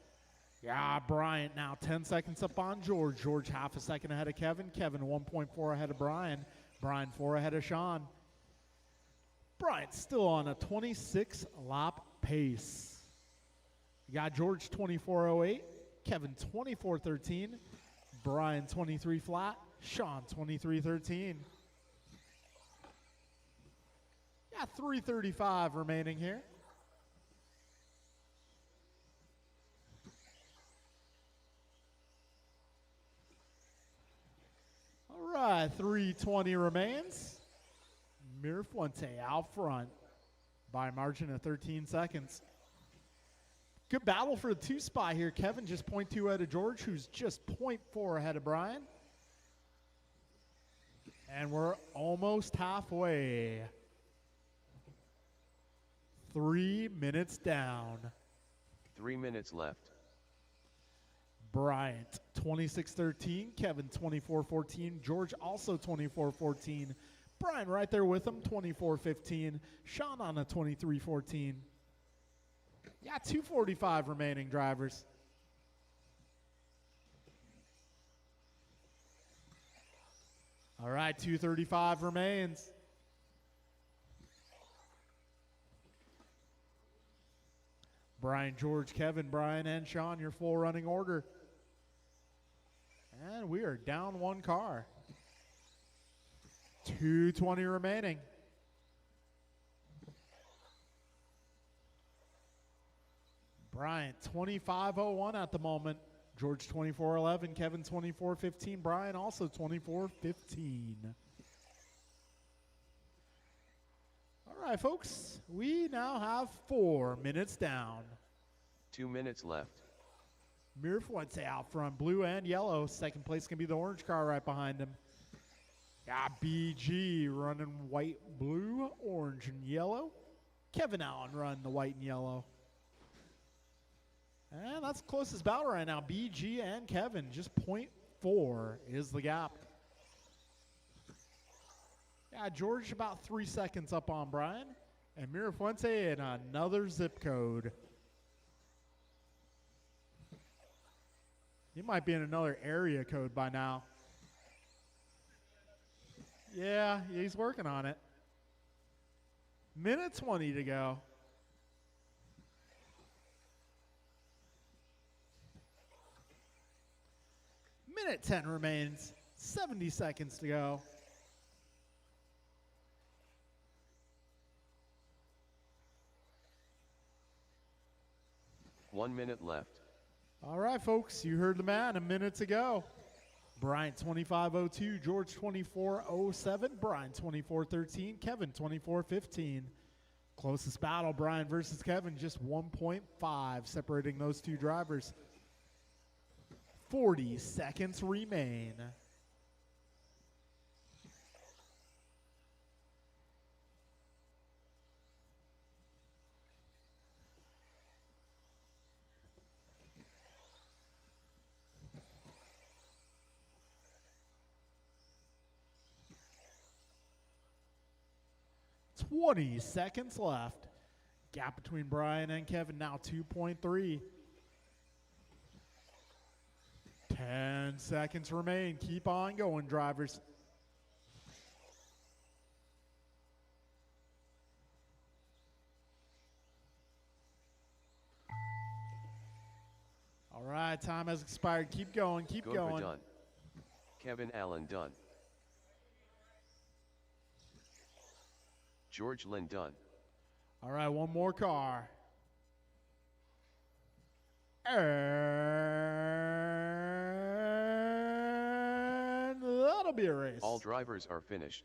Yeah, Bryant now 10 seconds up on George. George half a second ahead of Kevin. Kevin 1.4 ahead of Brian. Brian 4 ahead of Sean. Bryant still on a 26-lap pace. You got George 24.08. Kevin 24.13. Brian 23 flat. Sean 23.13. Yeah, 3:35 remaining here. All right, 3:20 remains. Mirafuente out front by a margin of 13 seconds. Good battle for the 2 spot here. Kevin just 0.2 ahead of George, who's just 0.4 ahead of Brian. And we're almost halfway. 3 minutes down. 3 minutes left. Bryant 26.13, Kevin 24.14, George also 24.14, Brian right there with him 24.15, Sean on a 23.14. Yeah, 2:45 remaining, drivers. All right, 2:35 remains. Brian, George, Kevin, Brian, and Sean, your full running order. And we are down one car. 2:20 remaining. Brian, 25:01 at the moment. George, 24:11. Kevin, 24:15. Brian, also 24:15. All right, folks. We now have 4 minutes down. 2 minutes left. Mirafuente out front, blue and yellow. Second place can be the orange car right behind him. Got BG running white, blue, orange, and yellow. Kevin Allen running the white and yellow. And that's the closest battle right now. BG and Kevin, just 0.4 is the gap. Yeah, George about 3 seconds up on Brian. And Mirafuente in another zip code. He might be in another area code by now. Yeah, he's working on it. Minute 20 to go. Minute 10 remains. 70 seconds to go. One minute left. All right, folks, you heard the man. A minute to go. Brian 25:02, George 24:07, Brian 24:13, Kevin 24:15. Closest battle, Brian versus Kevin, just 1.5 separating those two drivers. 40 seconds remain. Twenty seconds left. Gap between Brian and Kevin now 2.3. 10 seconds remain. Keep on going, drivers. All right, time has expired. Keep going, keep Godra going. done. Kevin Allen done. George Lynn done. All right, one more car. And that'll be a race. All drivers are finished.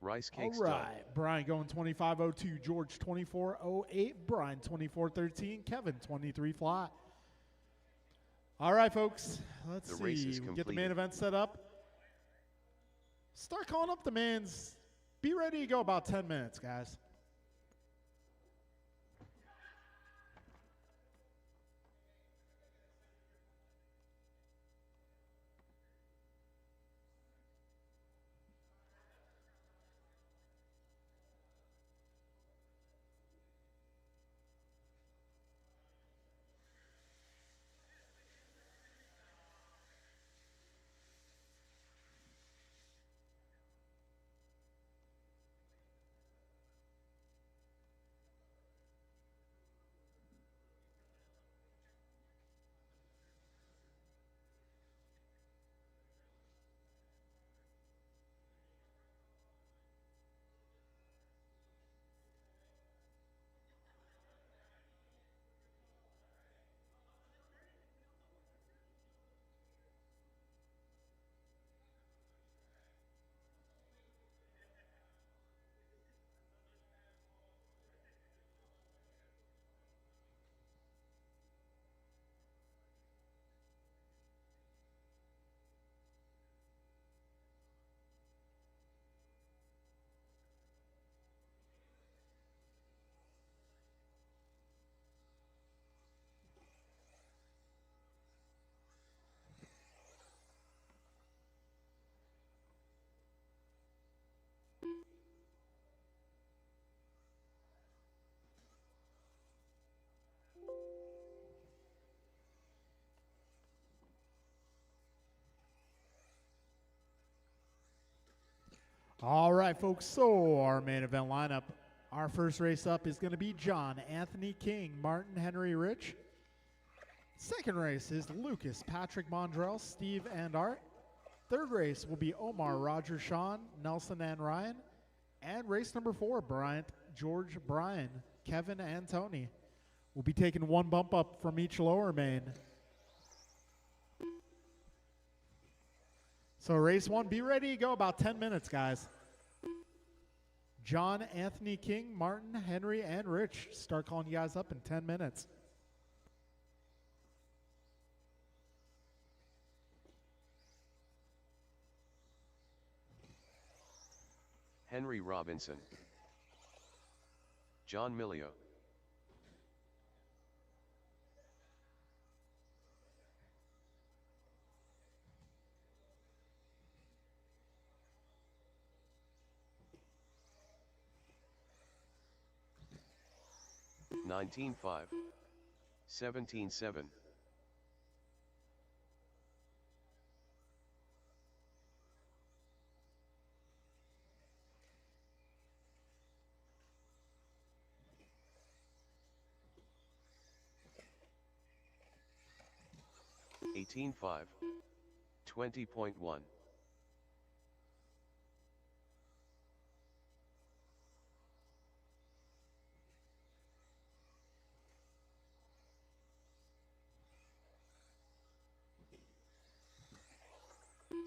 Rice All cakes right, done. Brian going 25:02, George 24:08, Brian 24:13, Kevin 23 flat. All right, folks, let's The see. race is We get the main completed. event set up. Start calling up the mains. Be ready to go about 10 minutes, guys. All right, folks, so our main event lineup. Our first race up is going to be John Anthony King, Martin Henry Rich. Second race is Lucas Patrick Mondrell, Steve and Art. Third race will be Omar Roger Sean, Nelson and Ryan. And race number 4, Bryant George Bryan, Kevin and Tony. We'll be taking one bump up from each lower main. So race 1, be ready to go, about 10 minutes, guys. John Anthony King, Martin, Henry, and Rich. Start calling you guys up in 10 minutes. Henry Robinson. John Milio. $19.5. $17.7. $18.5. $20.1.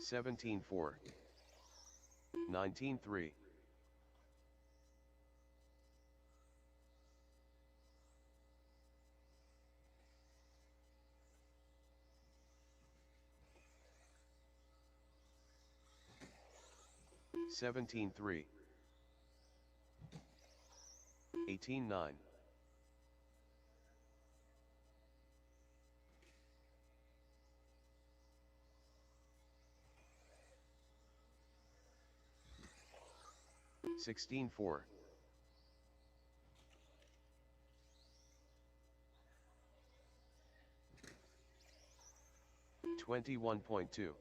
$17.4. $19.3. $17.3. $18.9. $16.4. $21.2.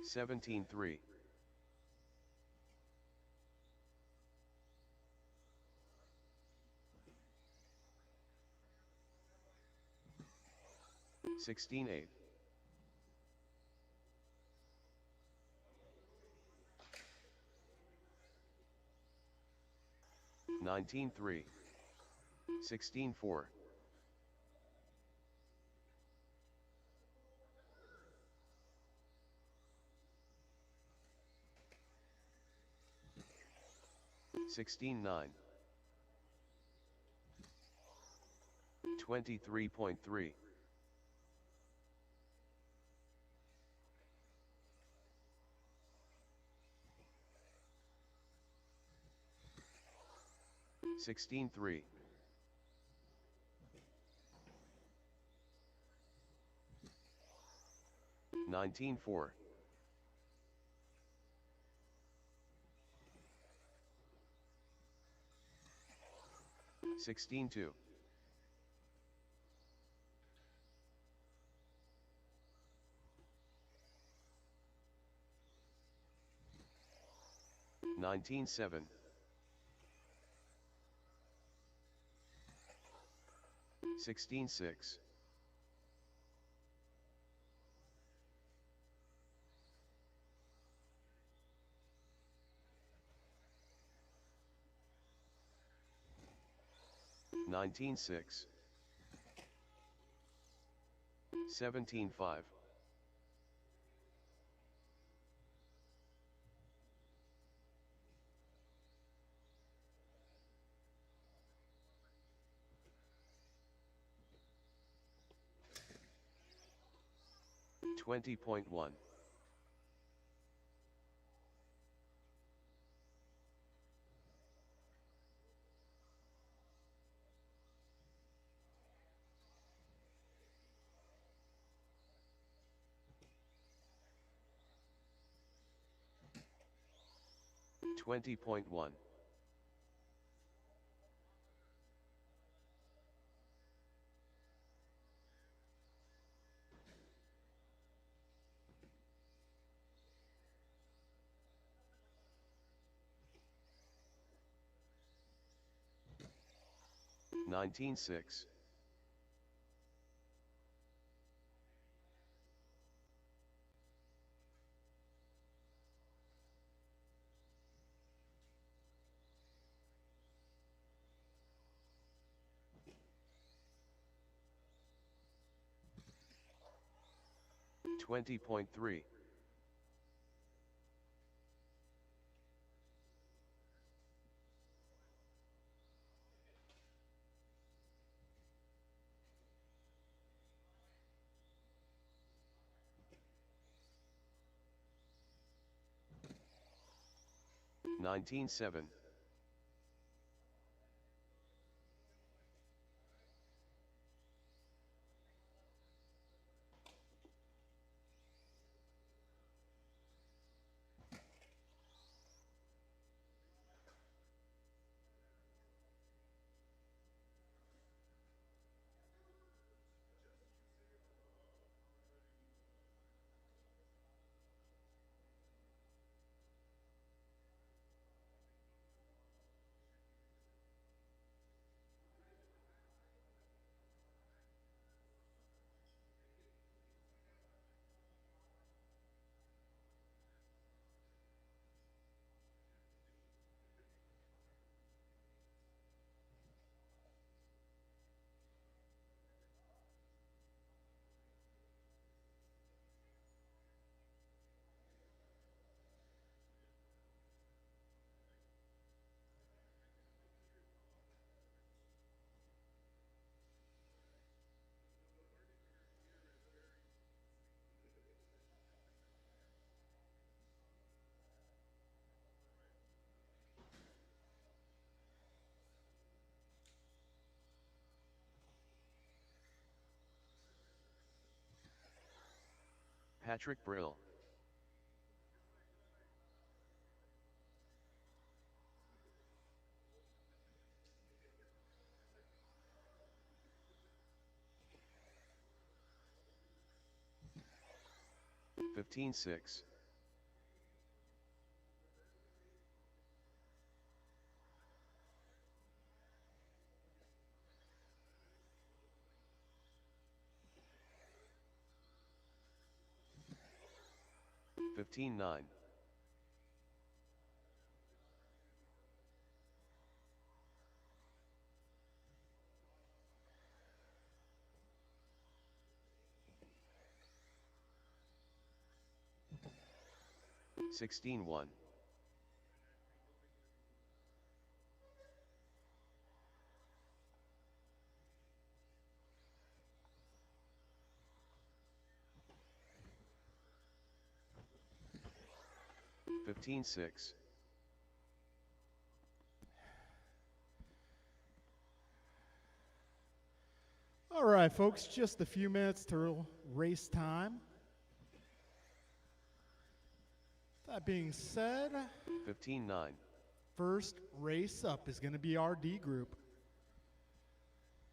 $17.3. $16.8. $19.3. $16.4. $16.9. $23.3. $16.3. $19.4. $16.2. $19.7. $16.6. $19.6. $17.5. $20.1. $20.1. 19-6. $20.3. $19.7. Patrick Brill. $15.6. $15.9. $16.1. $15.6. All right, folks, just a few minutes till race time. That being said, 15-9. first race up is going to be our D group.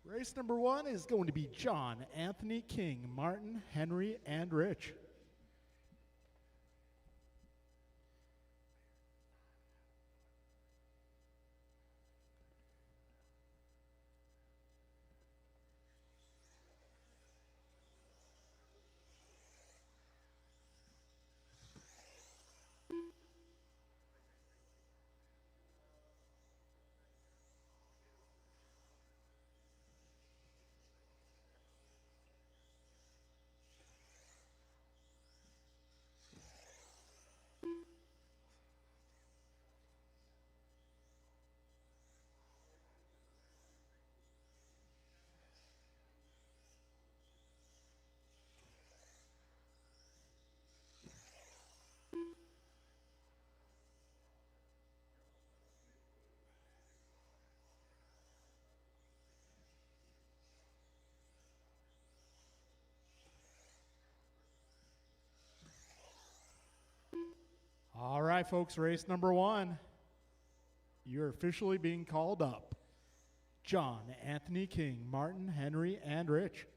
Race number 1 is going to be John, Anthony King, Martin, Henry, and Rich. All right, folks, race number 1. You're officially being called up. John, Anthony King, Martin, Henry, and Rich.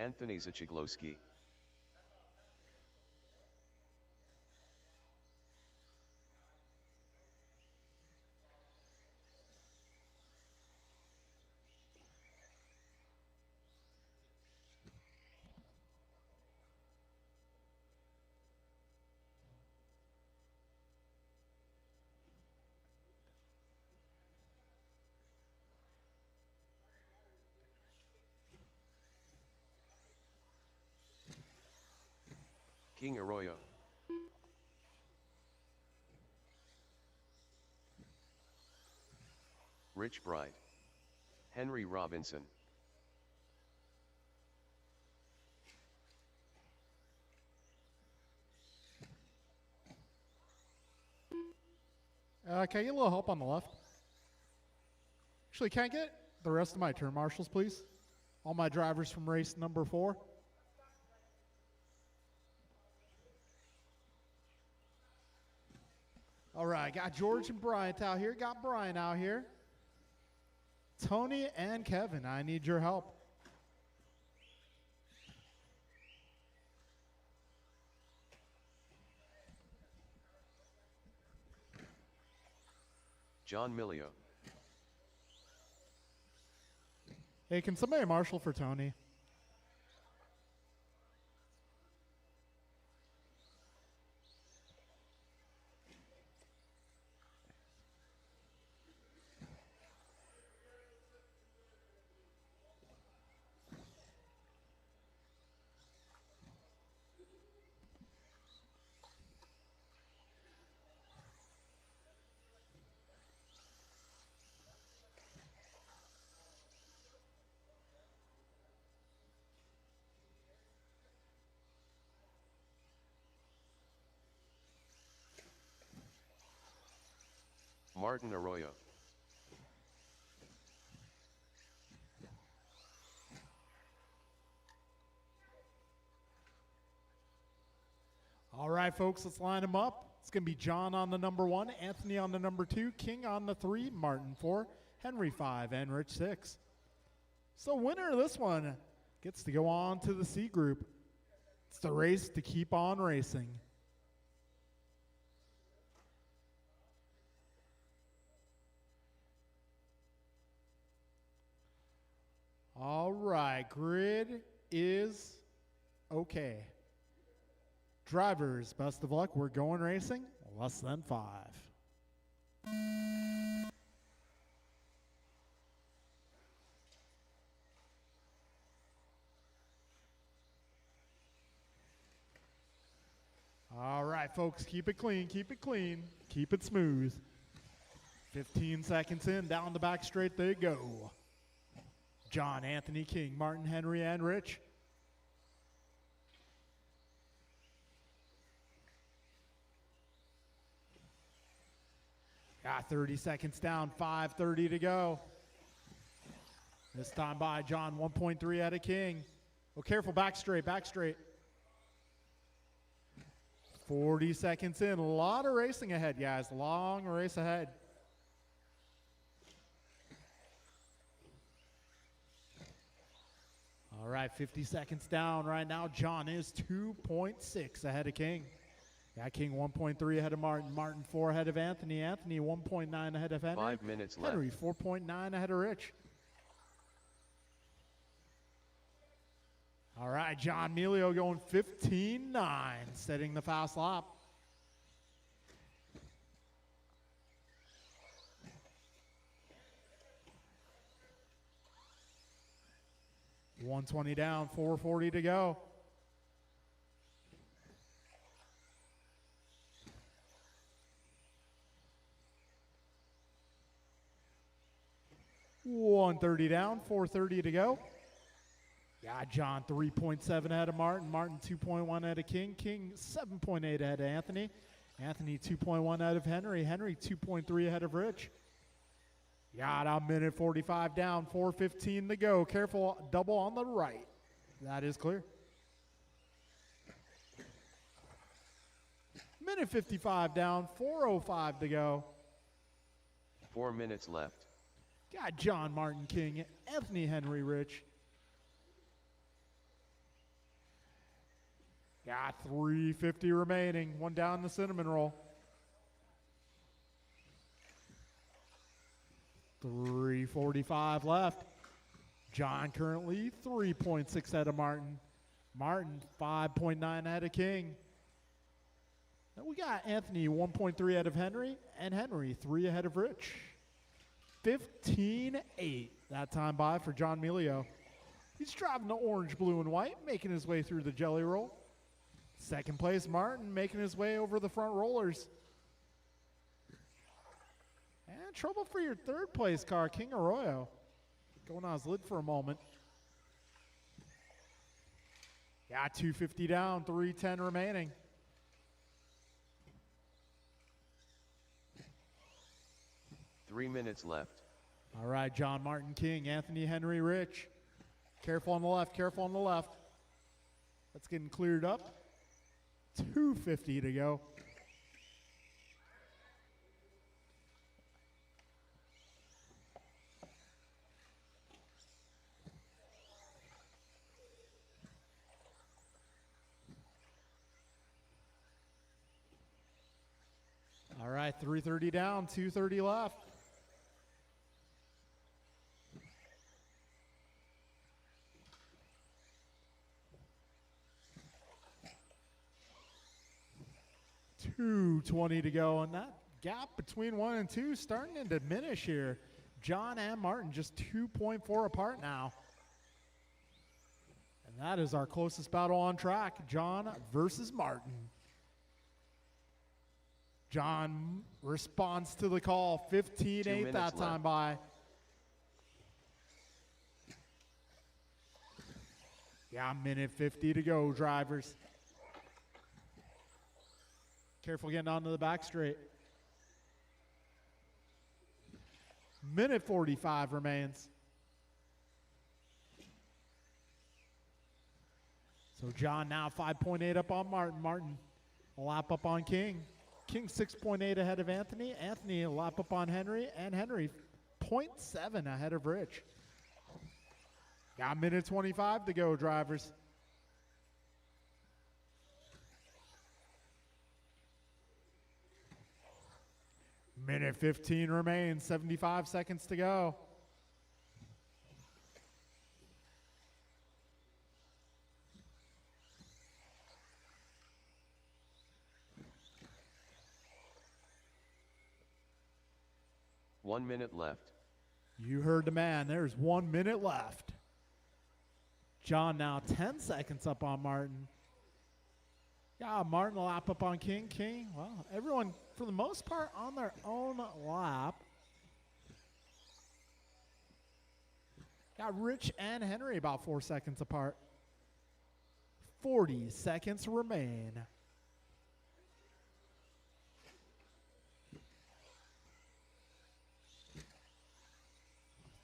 Anthony Zachiglowski. King Arroyo. Rich Bright. Henry Robinson. Can I get a little help on the left? Actually, can I get the rest of my turn marshals, please? All my drivers from race number 4. All right, got George and Bryant out here. Got Brian out here. Tony and Kevin, I need your help. John Milio. Hey, can somebody marshal for Tony? Martin Arroyo. All right, folks, let's line them up. It's going to be John on the number 1, Anthony on the number 2, King on the 3, Martin 4, Henry 5, and Rich 6. So winner of this one gets to go on to the C group. It's the race to keep on racing. All right, grid is okay. Drivers, best of luck. We're going racing. Less than 5. All right, folks, keep it clean, keep it smooth. 15 seconds in, down the back straight they go. John, Anthony, King, Martin, Henry, and Rich. Got 30 seconds down, 5:30 to go. This time by John, 1.3 ahead of King. Oh, careful, back straight, back straight. 40 seconds in, a lot of racing ahead, guys, long race ahead. All right, 50 seconds down right now. John is 2.6 ahead of King. Got King 1.3 ahead of Martin. Martin 4 ahead of Anthony. Anthony 1.9 ahead of Henry. 5 minutes left. Henry 4.9 ahead of Rich. All right, John Milio going 15.9, setting the fast lap. $120 down, 4:40 to go. $130 down, 4:30 to go. Yeah, John 3.7 ahead of Martin. Martin 2.1 ahead of King. King 7.8 ahead of Anthony. Anthony 2.1 ahead of Henry. Henry 2.3 ahead of Rich. Got a minute 45 down, 4:15 to go. Careful, double on the right. That is clear. Minute 55 down, 4:05 to go. 4 minutes left. Got John, Martin, King, Anthony, Henry, Rich. Got 350 remaining. One down the cinnamon roll. 3:45 left. John currently 3.6 ahead of Martin. Martin 5.9 ahead of King. Then we got Anthony 1.3 ahead of Henry, and Henry 3 ahead of Rich. 15-8 that time by for John Melio. He's driving the orange, blue, and white, making his way through the jelly roll. Second place, Martin making his way over the front rollers. And trouble for your third place car, King Arroyo. Going on his lid for a moment. Got 250 down, 310 remaining. Three minutes left. All right, John, Martin, King, Anthony, Henry, Rich. Careful on the left, careful on the left. That's getting cleared up. 250 to go. All right, 330 down, 230 left. $220 to go, and that gap between 1 and 2 starting to diminish here. John and Martin just 2.4 apart now. And that is our closest battle on track, John versus Martin. John responds to the call, 15-8 that time by. Yeah, minute 50 to go, drivers. Careful getting onto the back straight. Minute 45 remains. So John now 5.8 up on Martin. Martin a lap up on King. King 6.8 ahead of Anthony. Anthony a lap up on Henry. And Henry 0.7 ahead of Rich. Got minute 25 to go, drivers. Minute 15 remains, 75 seconds to go. One minute left. You heard the man. There's 1 minute left. John now 10 seconds up on Martin. Yeah, Martin a lap up on King. King, well, everyone, for the most part, on their own lap. Got Rich and Henry about 4 seconds apart. 40 seconds remain.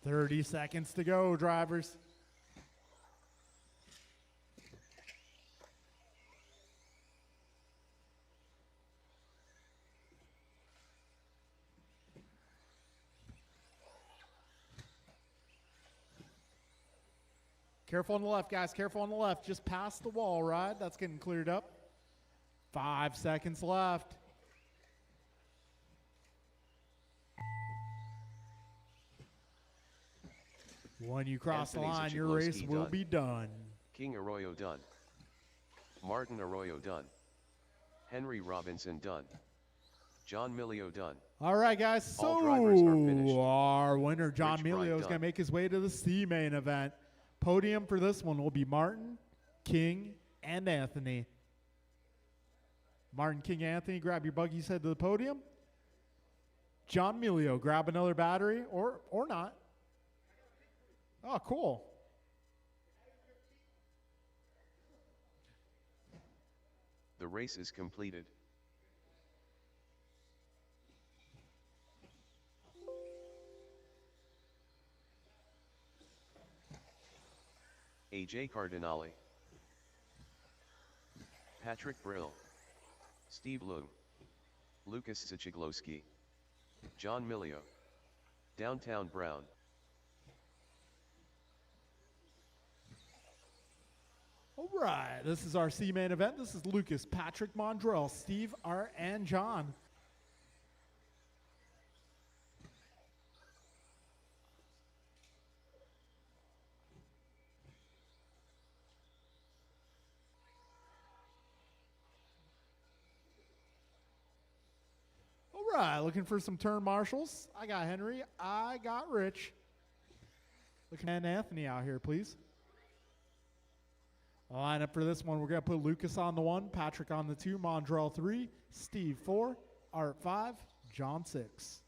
$30 seconds to go, drivers. Careful on the left, guys. Careful on the left. Just past the wall, right? That's getting cleared up. 5 seconds left. When you cross the line, your race will be done. King Arroyo done. Martin Arroyo done. Henry Robinson done. John Melio done. All right, guys. All drivers are finished. Our winner, John Rich Melio, is going to make his way to the C main event. Podium for this one will be Martin, King, and Anthony. Martin, King, Anthony, grab your buggies, head to the podium. John Melio, grab another battery, or not. Oh, cool. The race is completed. AJ Cardinale, Patrick Brill, Steve Loom, Lucas Sichiglowski, John Melio, Downtown Brown. All right, this is our C-main event. This is Lucas, Patrick, Mondrell, Steve, Art, and John. All right, looking for some turn marshals. I got Henry. I got Rich. Looking at Anthony out here, please. Line up for this one. We're going to put Lucas on the 1, Patrick on the 2, Mondrell 3, Steve 4, Art 5, John 6.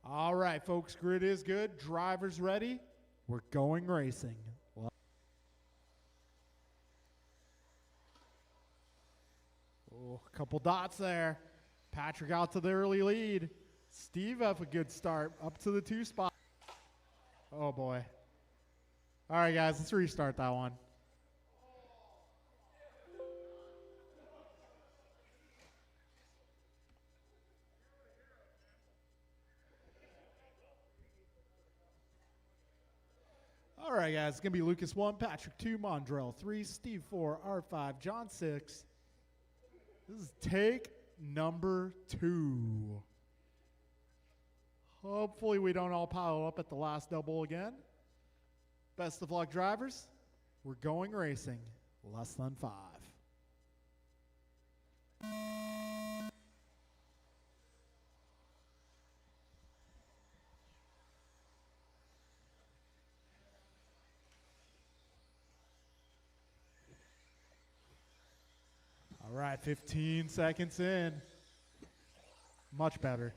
All right, folks, grid is good. Drivers ready. We're going racing. Oh, a couple dots there. Patrick out to the early lead. Steve up a good start, up to the 2 spot. Oh boy. All right, guys, let's restart that one. All right, guys, it's going to be Lucas 1, Patrick 2, Mondrell 3, Steve 4, Art 5, John 6. This is take number 2. Hopefully we don't all pile up at the last double again. Best of luck, drivers. We're going racing. Less than 5. All right, 15 seconds in. Much better.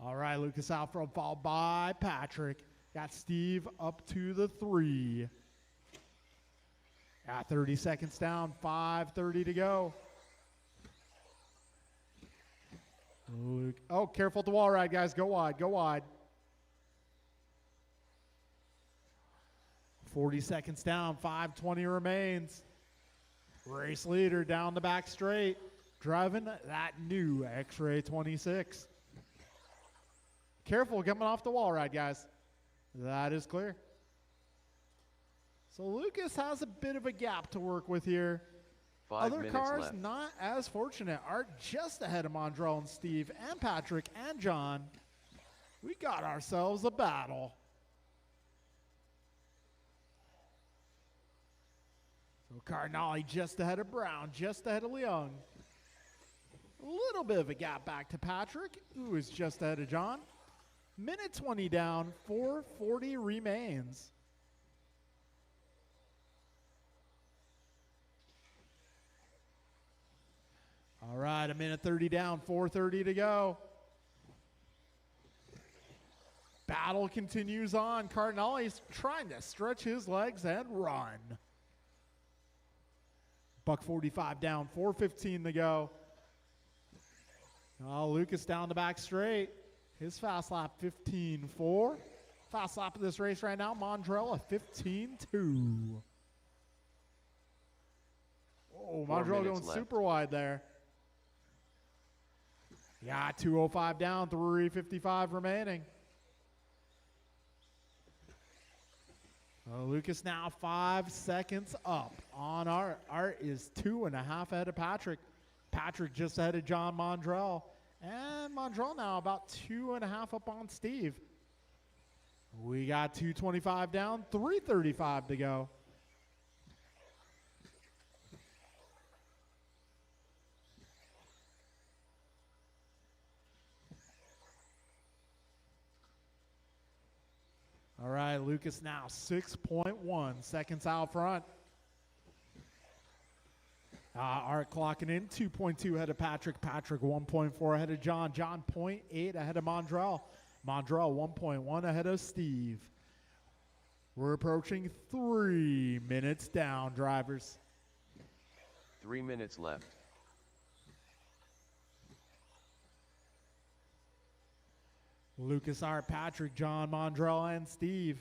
All right, Lucas out front, followed by Patrick. Got Steve up to the 3. Got 30 seconds down, 5:30 to go. Luke, oh, careful at the wall ride, guys. Go wide, go wide. 40 seconds down, 5:20 remains. Race leader down the back straight, driving that new X-Ray 26. Careful coming off the wall ride, guys. That is clear. So Lucas has a bit of a gap to work with here. 5 Other minutes cars left. not as fortunate. Are just ahead of Mondrell and Steve and Patrick and John. We got ourselves a battle. So Cardinale just ahead of Brown, just ahead of Leung. A little bit of a gap back to Patrick, who is just ahead of John. Minute 20 down, 4:40 remains. All right, a minute 30 down, 4:30 to go. Battle continues on. Cardinale's trying to stretch his legs and run. Buck 45 down, 4:15 to go. Oh, Lucas down the back straight. His fast lap 15.4. Fast lap of this race right now, Mondrell a 15.2. Oh, Mondrell going left. super wide there. Yeah, 2:05 down, 3:55 remaining. Lucas now 5 seconds up on Art. Art is 2.5 ahead of Patrick. Patrick just ahead of John Mondrell. And Mondrell now about 2.5 up on Steve. We got 2:25 down, 3:35 to go. All right, Lucas now 6.1 seconds out front. Art clocking in 2.2 ahead of Patrick. Patrick 1.4 ahead of John. John 0.8 ahead of Mondrell. Mondrell 1.1 ahead of Steve. We're approaching 3 minutes down, drivers. 3 minutes left. Lucas, Art, Patrick, John, Mondrell, and Steve.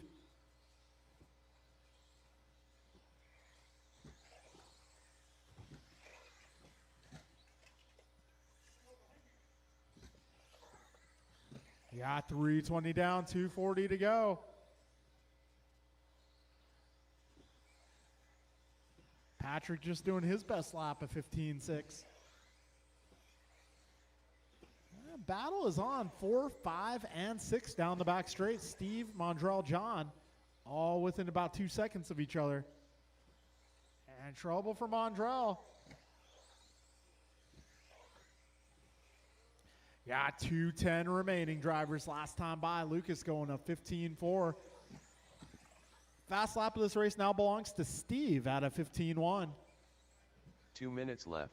Yeah, 320 down, 240 to go. Patrick just doing his best lap of 15.6. Battle is on 4, 5, and 6 down the back straight. Steve, Mondrell, John, all within about 2 seconds of each other. And trouble for Mondrell. Yeah, 2:10 remaining drivers last time by. Lucas going up 15.4. Fast lap of this race now belongs to Steve at a 15.1. 2 minutes left.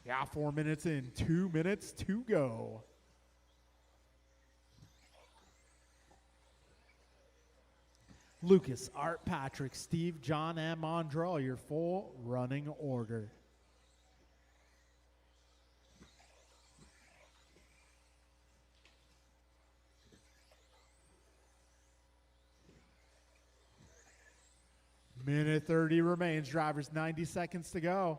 Yeah, 4 minutes in, 2 minutes to go. Lucas, Art, Patrick, Steve, John, and Mondrell, your full running order. Minute 30 remains, drivers, 90 seconds to go.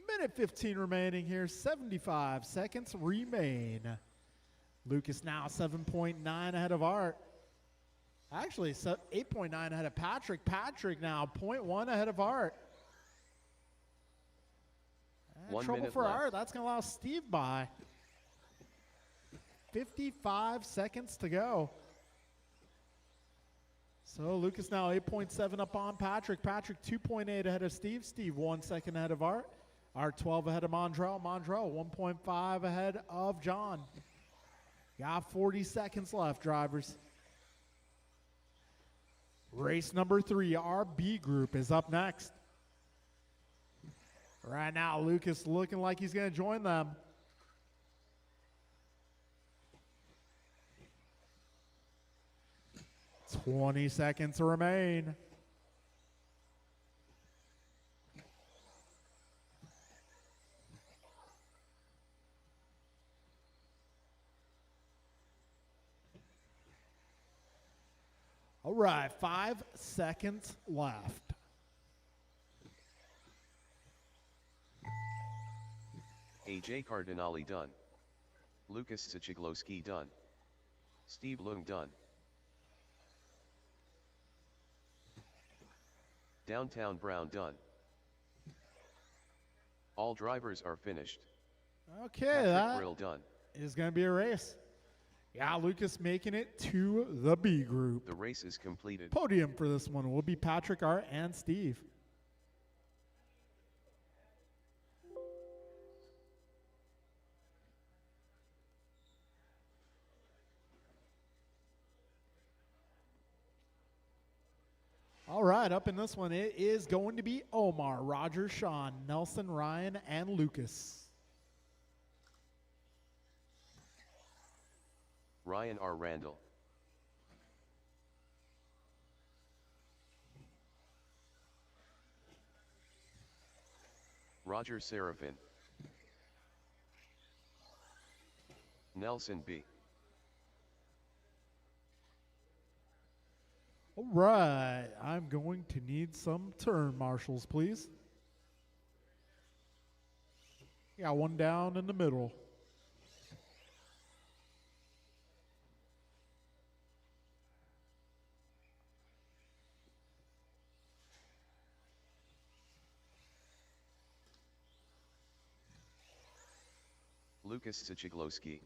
Minute 15 remaining here, 75 seconds remain. Lucas now 7.9 ahead of Art. Actually, 8.9 ahead of Patrick. Patrick now 0.1 ahead of Art. And trouble for left. Art. That's going to allow Steve by. 55 seconds to go. So Lucas now 8.7 up on Patrick. Patrick 2.8 ahead of Steve. Steve 1 second ahead of Art. Art 12 ahead of Mondrell. Mondrell 1.5 ahead of John. Got 40 seconds left, drivers. Race number 3, our B group, is up next. Right now, Lucas looking like he's going to join them. "20 seconds to remain. All right, 5 seconds left. AJ Cardinale done. Lucas Sichigloski done. Steve Lung done. Downtown Brown done. All drivers are finished. Okay, Patrick that Brill done. is going to be a race. Yeah, Lucas making it to the B group. The race is completed. Podium for this one will be Patrick, Art, and Steve. All right, up in this one, it is going to be Omar, Roger, Sean, Nelson, Ryan, and Lucas. Ryan R. Randall. Roger Serafin. Nelson B. All right, I'm going to need some turn marshals, please. Got one down in the middle. Lucas Sichigloski.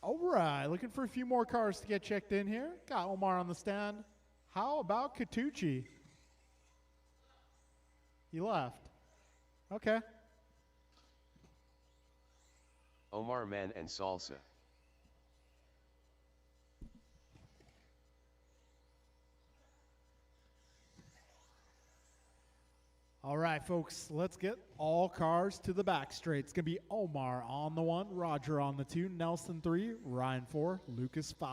All right, looking for a few more cars to get checked in here. Got Omar on the stand. How about Katucci? He left. Okay. Omar Man and Salsa. All right, folks, let's get all cars to the back straight. It's going to be Omar on the 1, Roger on the 2, Nelson 3, Ryan 4, Lucas 5.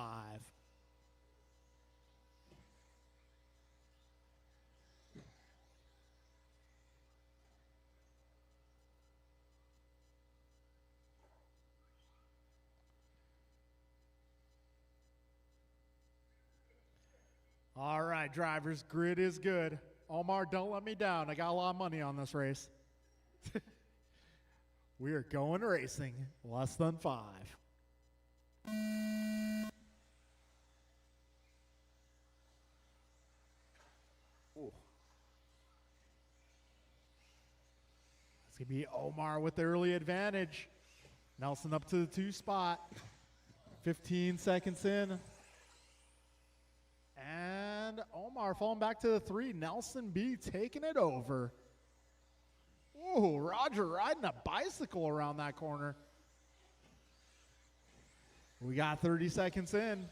All right, drivers, grid is good. Omar, don't let me down. I got a lot of money on this race. We are going racing. Less than 5. Ooh. It's going to be Omar with the early advantage. Nelson up to the 2 spot. 15 seconds in. And Omar falling back to the 3. Nelson B taking it over. Ooh, Roger riding a bicycle around that corner. We got 30 seconds in.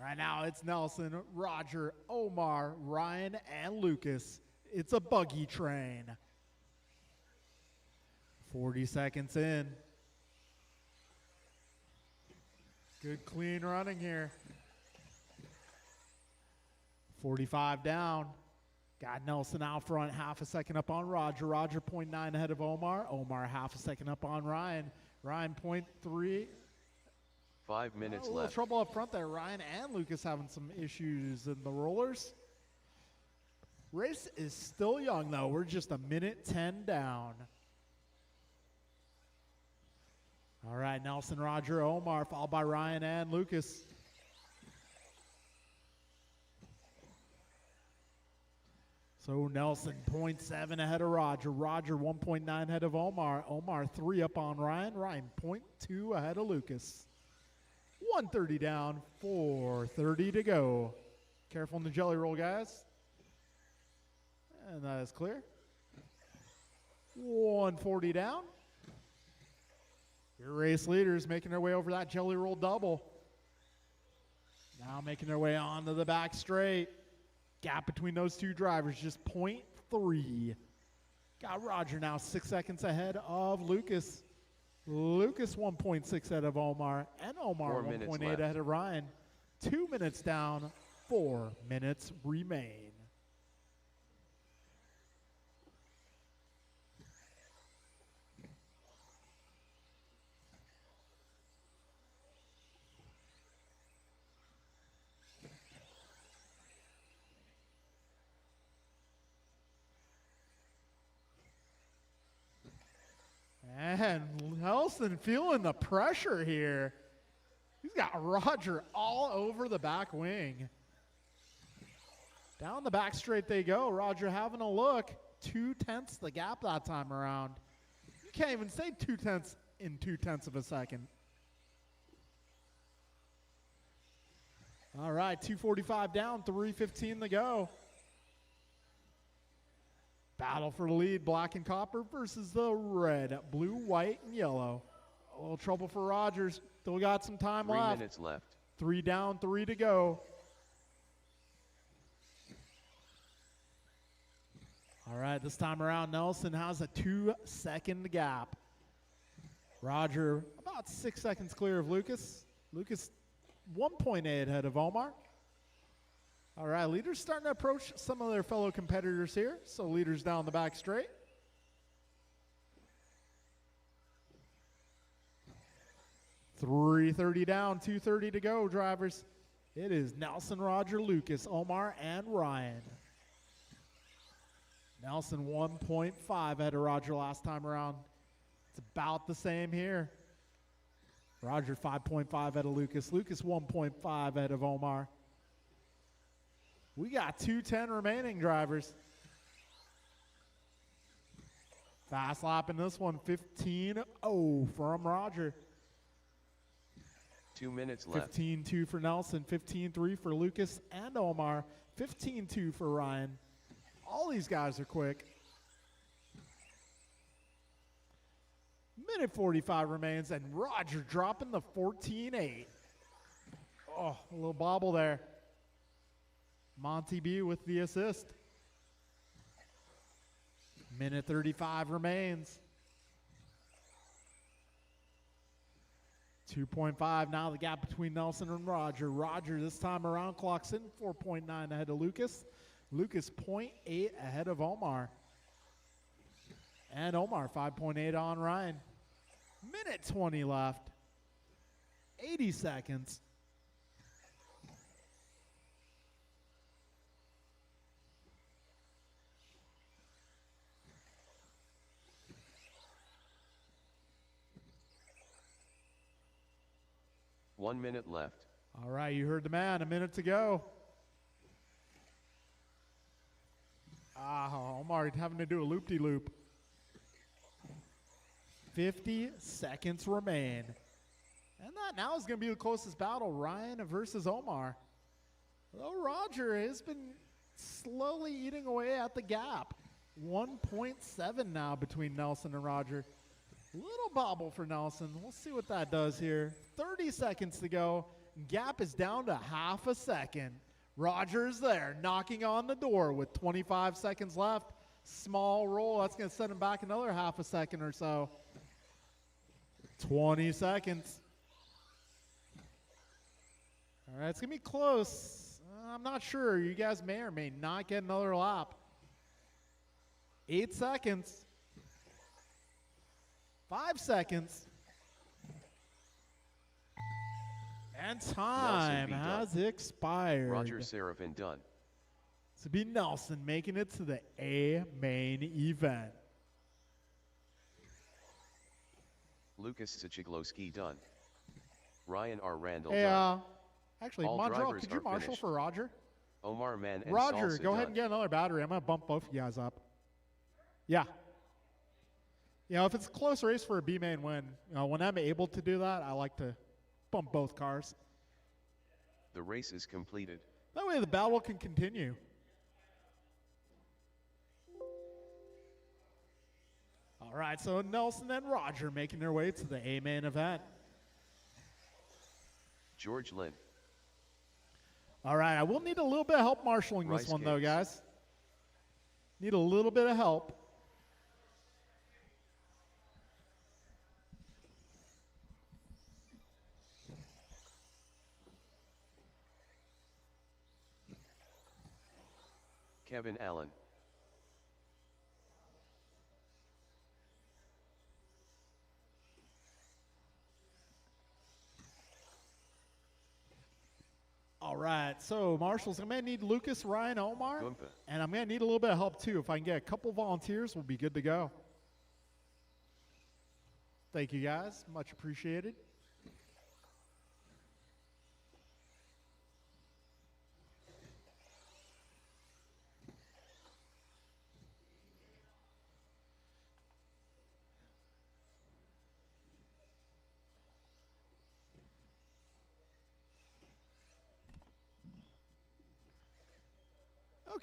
Right now it's Nelson, Roger, Omar, Ryan, and Lucas. It's a buggy train. 40 seconds in. Good clean running here. 45 down. Got Nelson out front, half a second up on Roger. Roger 0.9 ahead of Omar. Omar half a second up on Ryan. Ryan 0.3. 5 minutes a little left. trouble up front there. Ryan and Lucas having some issues in the rollers. Race is still young though. We're just a minute 10 down. All right, Nelson, Roger, Omar, followed by Ryan and Lucas. So Nelson 0.7 ahead of Roger. Roger 1.9 ahead of Omar. Omar 3 up on Ryan. Ryan 0.2 ahead of Lucas. 130 down, 430 to go. Careful in the jelly roll, guys. And that is clear. 140 down. Your race leaders making their way over that jelly roll double. Now making their way onto the back straight. Gap between those 2 drivers, just 0.3. Got Roger now 6 seconds ahead of Lucas. Lucas 1.6 ahead of Omar, and Omar 1.8 ahead of Ryan. 2 minutes down, 4 minutes remain. And Nelson feeling the pressure here. He's got Roger all over the back wing. Down the back straight they go. Roger having a look. 2/10 the gap that time around. You can't even say 2/10 in 2/10 of a second. All right, 2:45 down, 3:15 to go. Battle for the lead, black and copper versus the red, blue, white, and yellow. A little trouble for Rogers. Still got some time 3 left. 3 minutes left. 3 down, 3 to go. All right, this time around, Nelson has a 2-second gap. Roger about 6 seconds clear of Lucas. Lucas 1.8 ahead of Omar. All right, leaders starting to approach some of their fellow competitors here. So leaders down the back straight. .330 down, 2:30 to go, drivers. It is Nelson, Roger, Lucas, Omar, and Ryan. Nelson 1.5 ahead of Roger last time around. It's about the same here. Roger 5.5 ahead of Lucas. Lucas 1.5 ahead of Omar. We got 2:10 remaining, drivers. Fast lap in this one, 15.0 from Roger. 2 minutes left. 15.2 for Nelson, 15.3 for Lucas and Omar, 15.2 for Ryan. All these guys are quick. Minute 45 remains, and Roger dropping the 14.8. Oh, a little bobble there. Monty B with the assist. Minute 35 remains. 2.5 now the gap between Nelson and Roger. Roger this time around clocks in 4.9 ahead of Lucas. Lucas 0.8 ahead of Omar. And Omar 5.8 on Ryan. Minute 20 left. 80 seconds. One minute left. All right, you heard the man. A minute to go. Omar having to do a loop-de-loop. 50 seconds remain. And that now is going to be the closest battle, Ryan versus Omar. Though Roger has been slowly eating away at the gap. 1.7 now between Nelson and Roger. Little bobble for Nelson. We'll see what that does here. 30 seconds to go. Gap is down to half a second. Roger's there, knocking on the door with 25 seconds left. Small roll. That's going to send him back another half a second or so. 20 seconds. All right, it's going to be close. I'm not sure. You guys may or may not get another lap. 8 seconds. 5 seconds. And time has expired. Roger Serafin done. This would be Nelson making it to the A main event. Lucas Zachiglowski done. Ryan R. Randall Hey, done. actually, All Montreal, drivers could you are marshal finished. for Roger? Omar Mann and Roger, Salsa go ahead done. and get another battery. I'm going to bump both of you guys up. Yeah. You know, if it's a close race for a B main win, you know, when I'm able to do that, I like to bump both cars. The race is completed. That way the battle can continue. All right, so Nelson and Roger making their way to the A main event. George Lynn. All right, I will need a little bit of help marshaling this Rice one, though, cakes. guys. Need a little bit of help. Kevin Allen. All right, so Marshals, I'm going to need Lucas, Ryan, Omar, Gumpa. and I'm going to need a little bit of help, too. If I can get a couple volunteers, we'll be good to go. Thank you, guys. Much appreciated.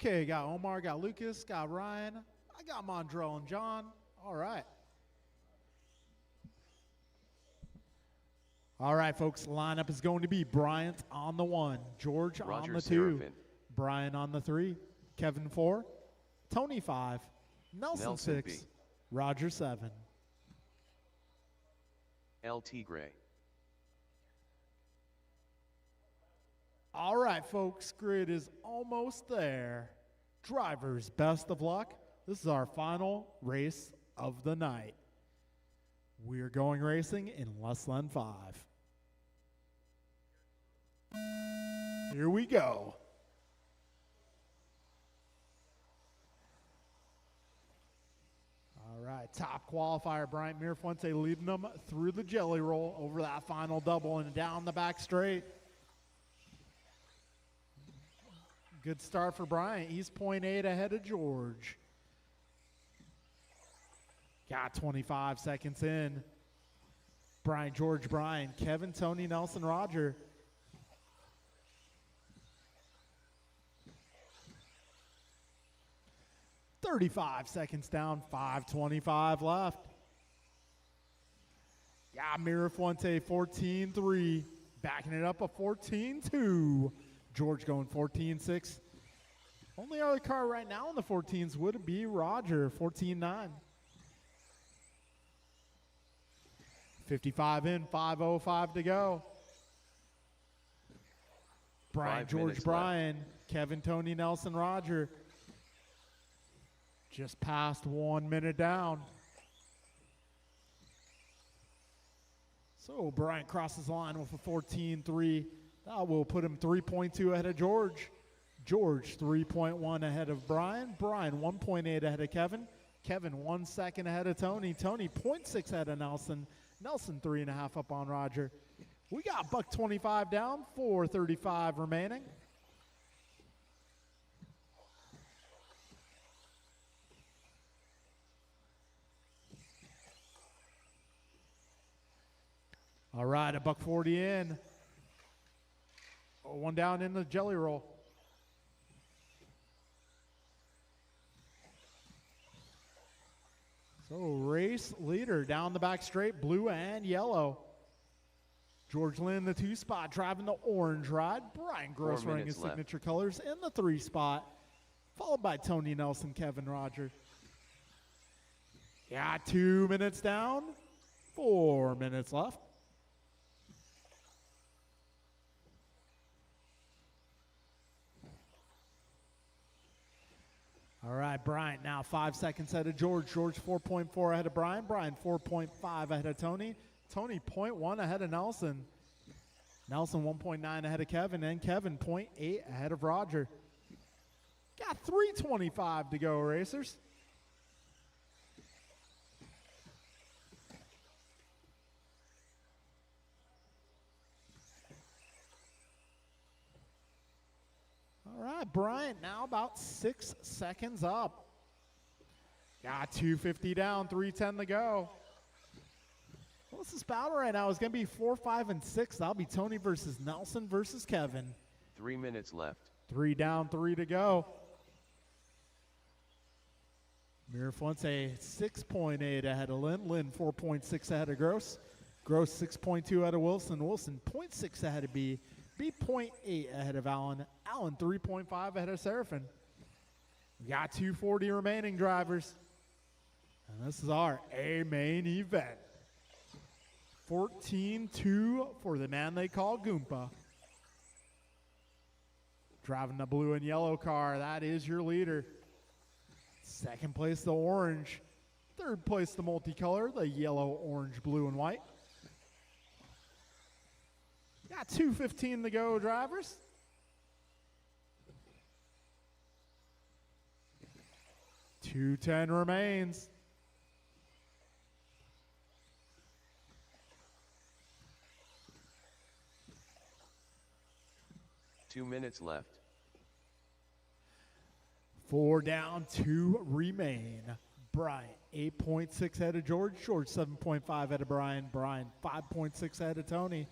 Okay, got Omar, got Lucas, got Ryan. I got Mondrell and John. All right. All right, folks, the lineup is going to be Bryant on the 1, George on Roger the 2, Serafin. Brian on the 3, Kevin 4, Tony 5, Nelson, Nelson 6, B. Roger 7. El Tigre. All right, folks, grid is almost there. Drivers, best of luck. This is our final race of the night. We're going racing in less than 5. Here we go. All right, top qualifier, Bryant Mirafuente leading them through the jelly roll over that final double and down the back straight. Good start for Bryant. He's 0.8 ahead of George. Got 25 seconds in. Brian, George, Brian, Kevin, Tony, Nelson, Roger. $35 seconds down, 5:25 left. Yeah, Mirafuente 14-3, backing it up a 14-2. George going 14-6. Only other car right now in the 14s would be Roger, 14-9. 55 in, 5:05 to go. Brian, 5 George, minutes Brian, Kevin, Tony, Nelson, Roger. Just past 1 minute down. So Brian crosses the line with a 14-3. That will put him 3.2 ahead of George. George 3.1 ahead of Brian. Brian 1.8 ahead of Kevin. Kevin 1 second ahead of Tony. Tony 0.6 ahead of Nelson. Nelson 3.5 up on Roger. We got buck 25 down, 4:35 remaining. All right, a buck 40 in. Oh, one down in the jelly roll. So race leader down the back straight, blue and yellow. George Lynn, the 2 spot, driving the orange ride. Brian Gross wearing his signature colors in the 3 spot, followed by Tony Nelson, Kevin Roger. Yeah, 2 minutes down, 4 minutes left. All right, Brian now 5 seconds ahead of George. George 4.4 ahead of Brian. Brian 4.5 ahead of Tony. Tony 0.1 ahead of Nelson. Nelson 1.9 ahead of Kevin. And Kevin 0.8 ahead of Roger. Got 3:25 to go, racers. All right, Bryant now about 6 seconds up. Got 250 down, 3:10 to go. What's this battle right now? It's going to be 4, 5, and 6. That'll be Tony versus Nelson versus Kevin. 3 minutes left. 3 down, 3 to go. Mirafuente 6.8 ahead of Lynn. Lynn 4.6 ahead of Gross. Gross 6.2 ahead of Wilson. Wilson 0.6 ahead of B. B 0.8 ahead of Allen. Allen 3.5 ahead of Seraphin. We got 240 remaining, drivers. And this is our A main event. 14-2 for the man they call Goomba. Driving the blue and yellow car, that is your leader. Second place, the orange. Third place, the multicolor, the yellow, orange, blue, and white. Got 2:15 to go, drivers. $2.10 remains. Two minutes left. 4 down, 2 remain. Brian 8.6 ahead of George. George 7.5 ahead of Brian. Brian 5.6 ahead of Tony.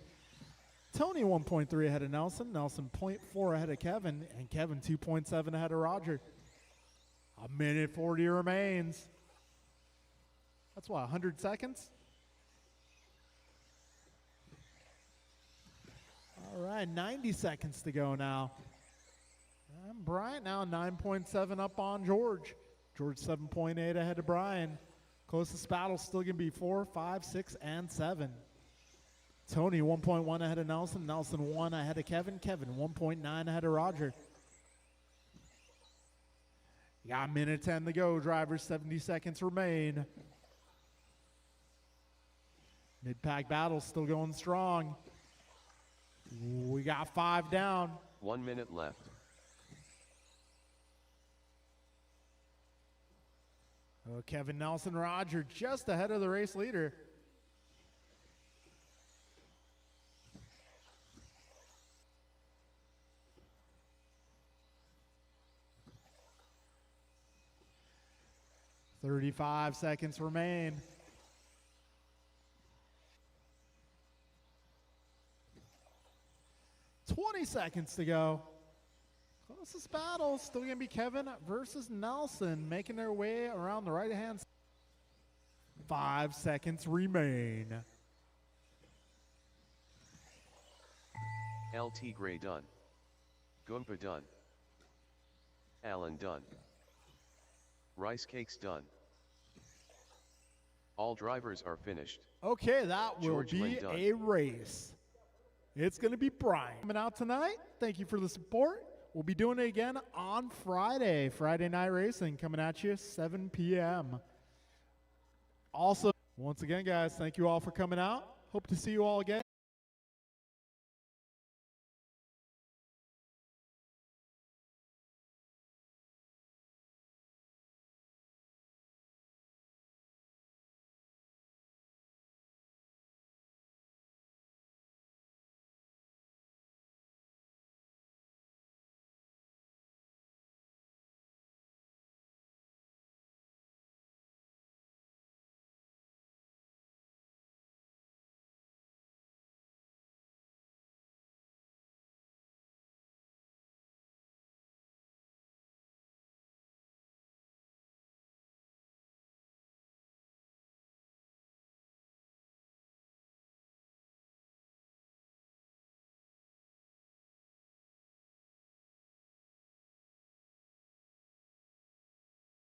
Tony 1.3 ahead of Nelson. Nelson 0.4 ahead of Kevin. And Kevin 2.7 ahead of Roger. 1:40 remains. That's what, 100 seconds? All right, 90 seconds to go now. And Brian now 9.7 up on George. George 7.8 ahead of Brian. Closest battle still going to be 4, 5, 6, and 7. Tony 1.1 ahead of Nelson. Nelson 1 ahead of Kevin. Kevin 1.9 ahead of Roger. You got 1:10 to go, drivers. 70 seconds remain. Mid-pack battle still going strong. We got 5 down. 1 minute left. Oh, Kevin Nelson, Roger just ahead of the race leader. "35 seconds remain. "20 seconds to go. Closest battle still going to be Kevin versus Nelson, making their way around the right-hand side. 5 seconds remain. LT Gray done. Goomba done. Allen done. Rice cakes done. All drivers are finished. Okay, that will George be Lynn done. a race. It's going to be Brian coming out tonight. Thank you for the support. We'll be doing it again on Friday. Friday Night Racing coming at you 7 p.m. Also, once again, guys, thank you all for coming out. Hope to see you all again.